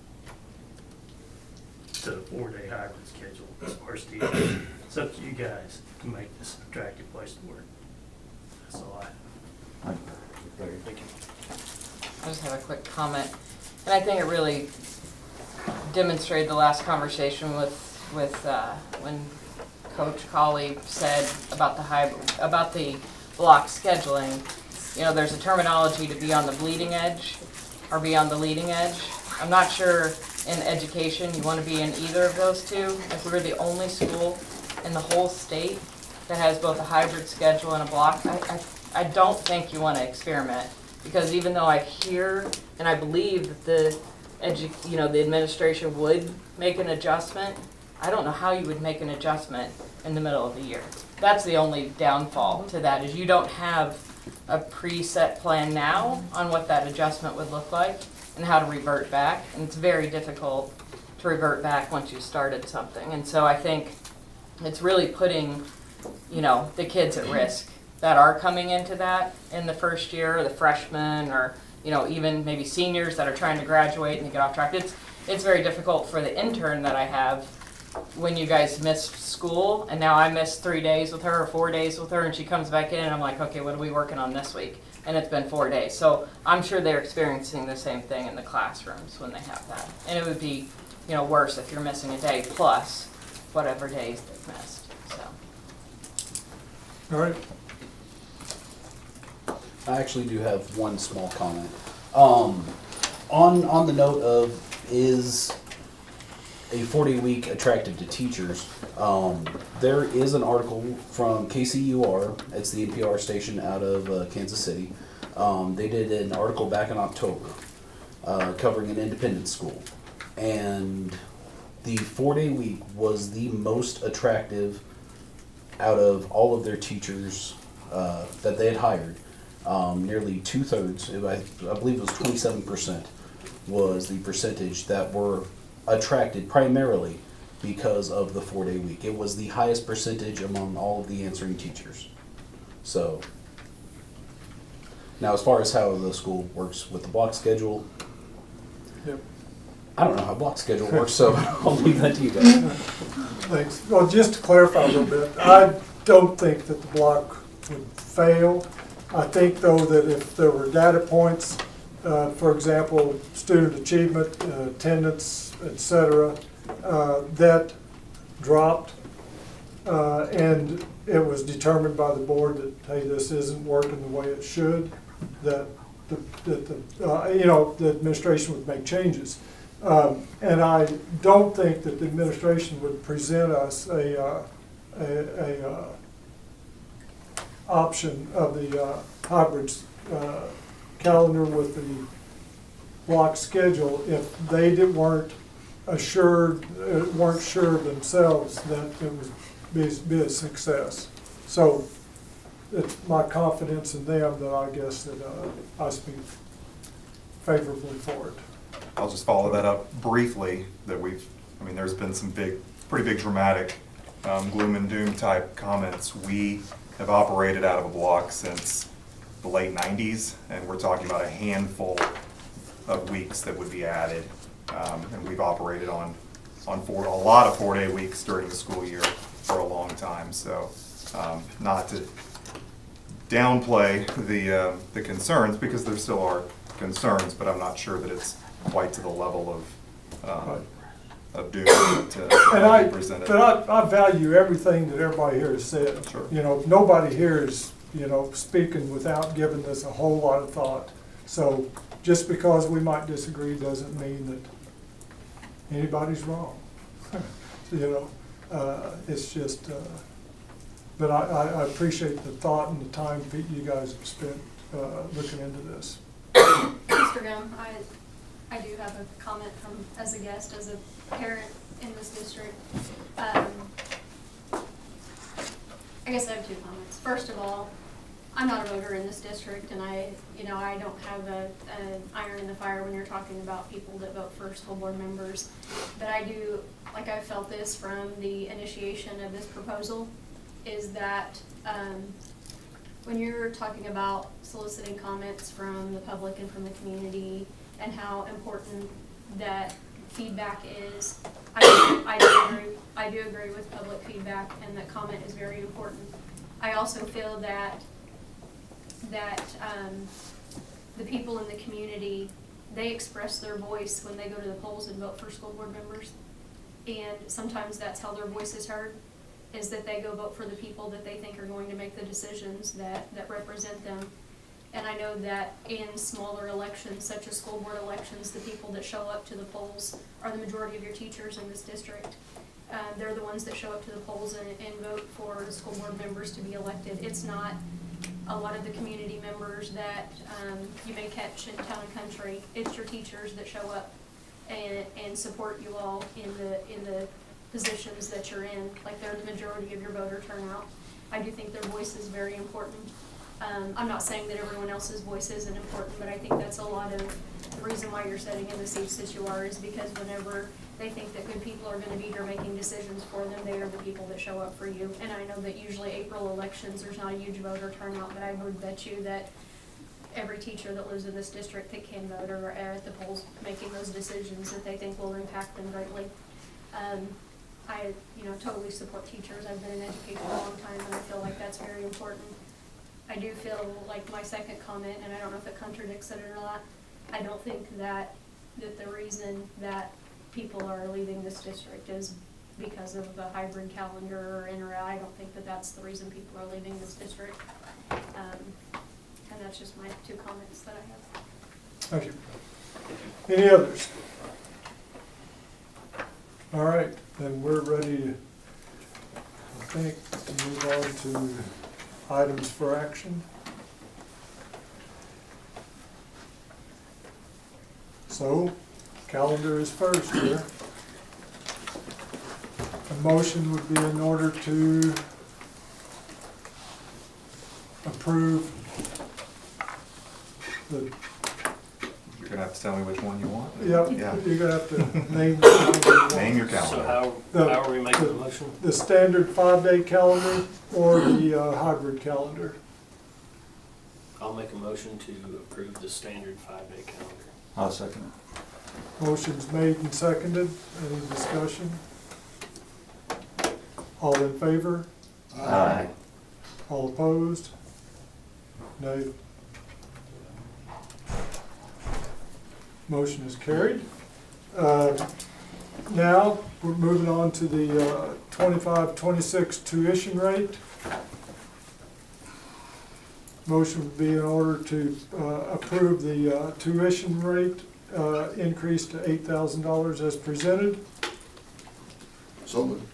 to the 4-day hybrid schedule as far as teachers. It's up to you guys to make this an attractive place to work. That's all I have. Thank you. I just have a quick comment, and I think it really demonstrated the last conversation with with, when Coach Colley said about the block scheduling. You know, there's a terminology to be on the bleeding edge or be on the leading edge. I'm not sure in education you want to be in either of those two. If we're the only school in the whole state that has both a hybrid schedule and a block, I don't think you want to experiment, because even though I hear and I believe that the administration would make an adjustment, I don't know how you would make an adjustment in the middle of the year. That's the only downfall to that, is you don't have a preset plan now on what that adjustment would look like and how to revert back. And it's very difficult to revert back once you started something. And so I think it's really putting, the kids at risk that are coming into that in the first year, or the freshmen, or, even maybe seniors that are trying to graduate and get off track. It's very difficult for the intern that I have when you guys missed school, and now I missed 3 days with her or 4 days with her, and she comes back in and I'm like, okay, what are we working on this week? And it's been 4 days. So I'm sure they're experiencing the same thing in the classrooms when they have that. And it would be, worse if you're missing a day plus whatever days they've missed, so. All right. I actually do have one small comment. On the note of, is a 40-week attractive to teachers, there is an article from KCUR, it's the NPR station out of Kansas City. They did an article back in October covering an independent school. And the 4-day week was the most attractive out of all of their teachers that they had hired. Nearly 2/3, I believe it was 27%, was the percentage that were attracted primarily because of the 4-day week. It was the highest percentage among all of the answering teachers. So, now as far as how the school works with the block schedule, Yep. I don't know how block schedule works, so I'll leave that to you guys. Thanks. Well, just to clarify a little bit, I don't think that the block would fail. I think, though, that if there were data points, for example, student achievement, attendance, etc., that dropped, and it was determined by the board that, hey, this isn't working the way it should, that the administration would make changes. And I don't think that the administration would present us a option of the hybrid calendar with the block schedule if they weren't sure themselves that it would be a success. So it's my confidence in them that I guess that I speak favorably for it. I'll just follow that up briefly, that there's been some pretty big dramatic gloom and doom type comments. We have operated out of a block since the late 90s, and we're talking about a handful of weeks that would be added. And we've operated on a lot of 4-day weeks during the school year for a long time. So not to downplay the concerns, because there still are concerns, but I'm not sure that it's quite to the level of doom to be presented. But I value everything that everybody here has said. Sure. Nobody here is, speaking without giving this a whole lot of thought. So just because we might disagree doesn't mean that anybody's wrong. It's just, but I appreciate the thought and the time that you guys have spent looking into this. Mr. Gum, I do have a comment as a guest, as a parent in this district. I guess I have two comments. First of all, I'm not a voter in this district, and I don't have an iron in the fire when you're talking about people that vote for school board members. But I do, I've felt this from the initiation of this proposal, is that when you're talking about soliciting comments from the public and from the community and how important that feedback is, I do agree with public feedback, and that comment is very important. I also feel that the people in the community, they express their voice when they go to the polls and vote for school board members. And sometimes that's how their voice is heard, is that they go vote for the people that they think are going to make the decisions that represent them. And I know that in smaller elections, such as school board elections, the people that show up to the polls are the majority of your teachers in this district. They're the ones that show up to the polls and vote for the school board members to be elected. It's not a lot of the community members that you may catch in town and country. It's your teachers that show up and support you all in the positions that you're in. Like, they're the majority of your voter turnout. I do think their voice is very important. I'm not saying that everyone else's voice isn't important, but I think that's a lot of the reason why you're sitting in the seats that you are, is because whenever they think that good people are gonna be here making decisions for them, they are the people that show up for you. And I know that usually April elections, there's not a huge voter turnout, but I would bet you that every teacher that lives in this district that can vote are at the polls making those decisions that they think will impact them greatly. I, totally support teachers. I've been in education a long time, and I feel like that's very important. I do feel like my second comment, and I don't know if it contradicts it or not, I don't think that the reason that people are leaving this district is because of the hybrid calendar or I don't think that that's the reason people are leaving this district. And that's just my two comments that I have. Thank you. Any others? All right, then we're ready to, I think, to move on to items for action. So, calendar is first here. A motion would be in order to approve the. You're gonna have to tell me which one you want. Yep, Yeah. you're gonna have to name the calendar you want. Name your calendar. So how are we making the motion? The standard 5-day calendar or the hybrid calendar. I'll make a motion to approve the standard 5-day calendar. I'll second it. Motion's made and seconded. Any discussion? All in favor? Aye. All opposed? Nay. Motion is carried. Now, we're moving on to the 25-26 tuition rate. Motion would be in order to approve the tuition rate increase to $8,000 as presented. So moved.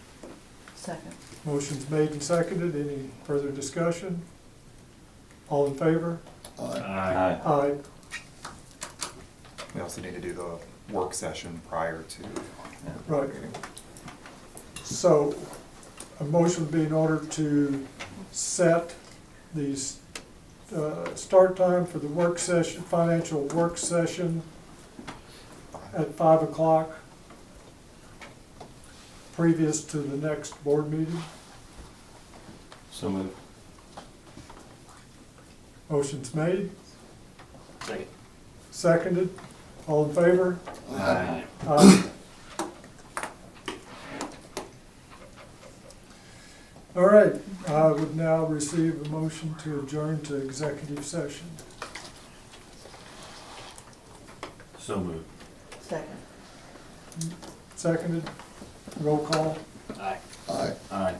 Second. Motion's made and seconded. Any further discussion? All in favor? Aye. Aye. We also need to do the work session prior to the Right. meeting. So, a motion would be in order to set the start time for the work session, financial work session at 5 o'clock, previous to the next board meeting. So moved. Motion's made, Second. seconded. All in favor? Aye. Aye. All right, I would now receive a motion to adjourn to executive session. So moved. Second. Seconded, roll call. Aye. Aye. Aye.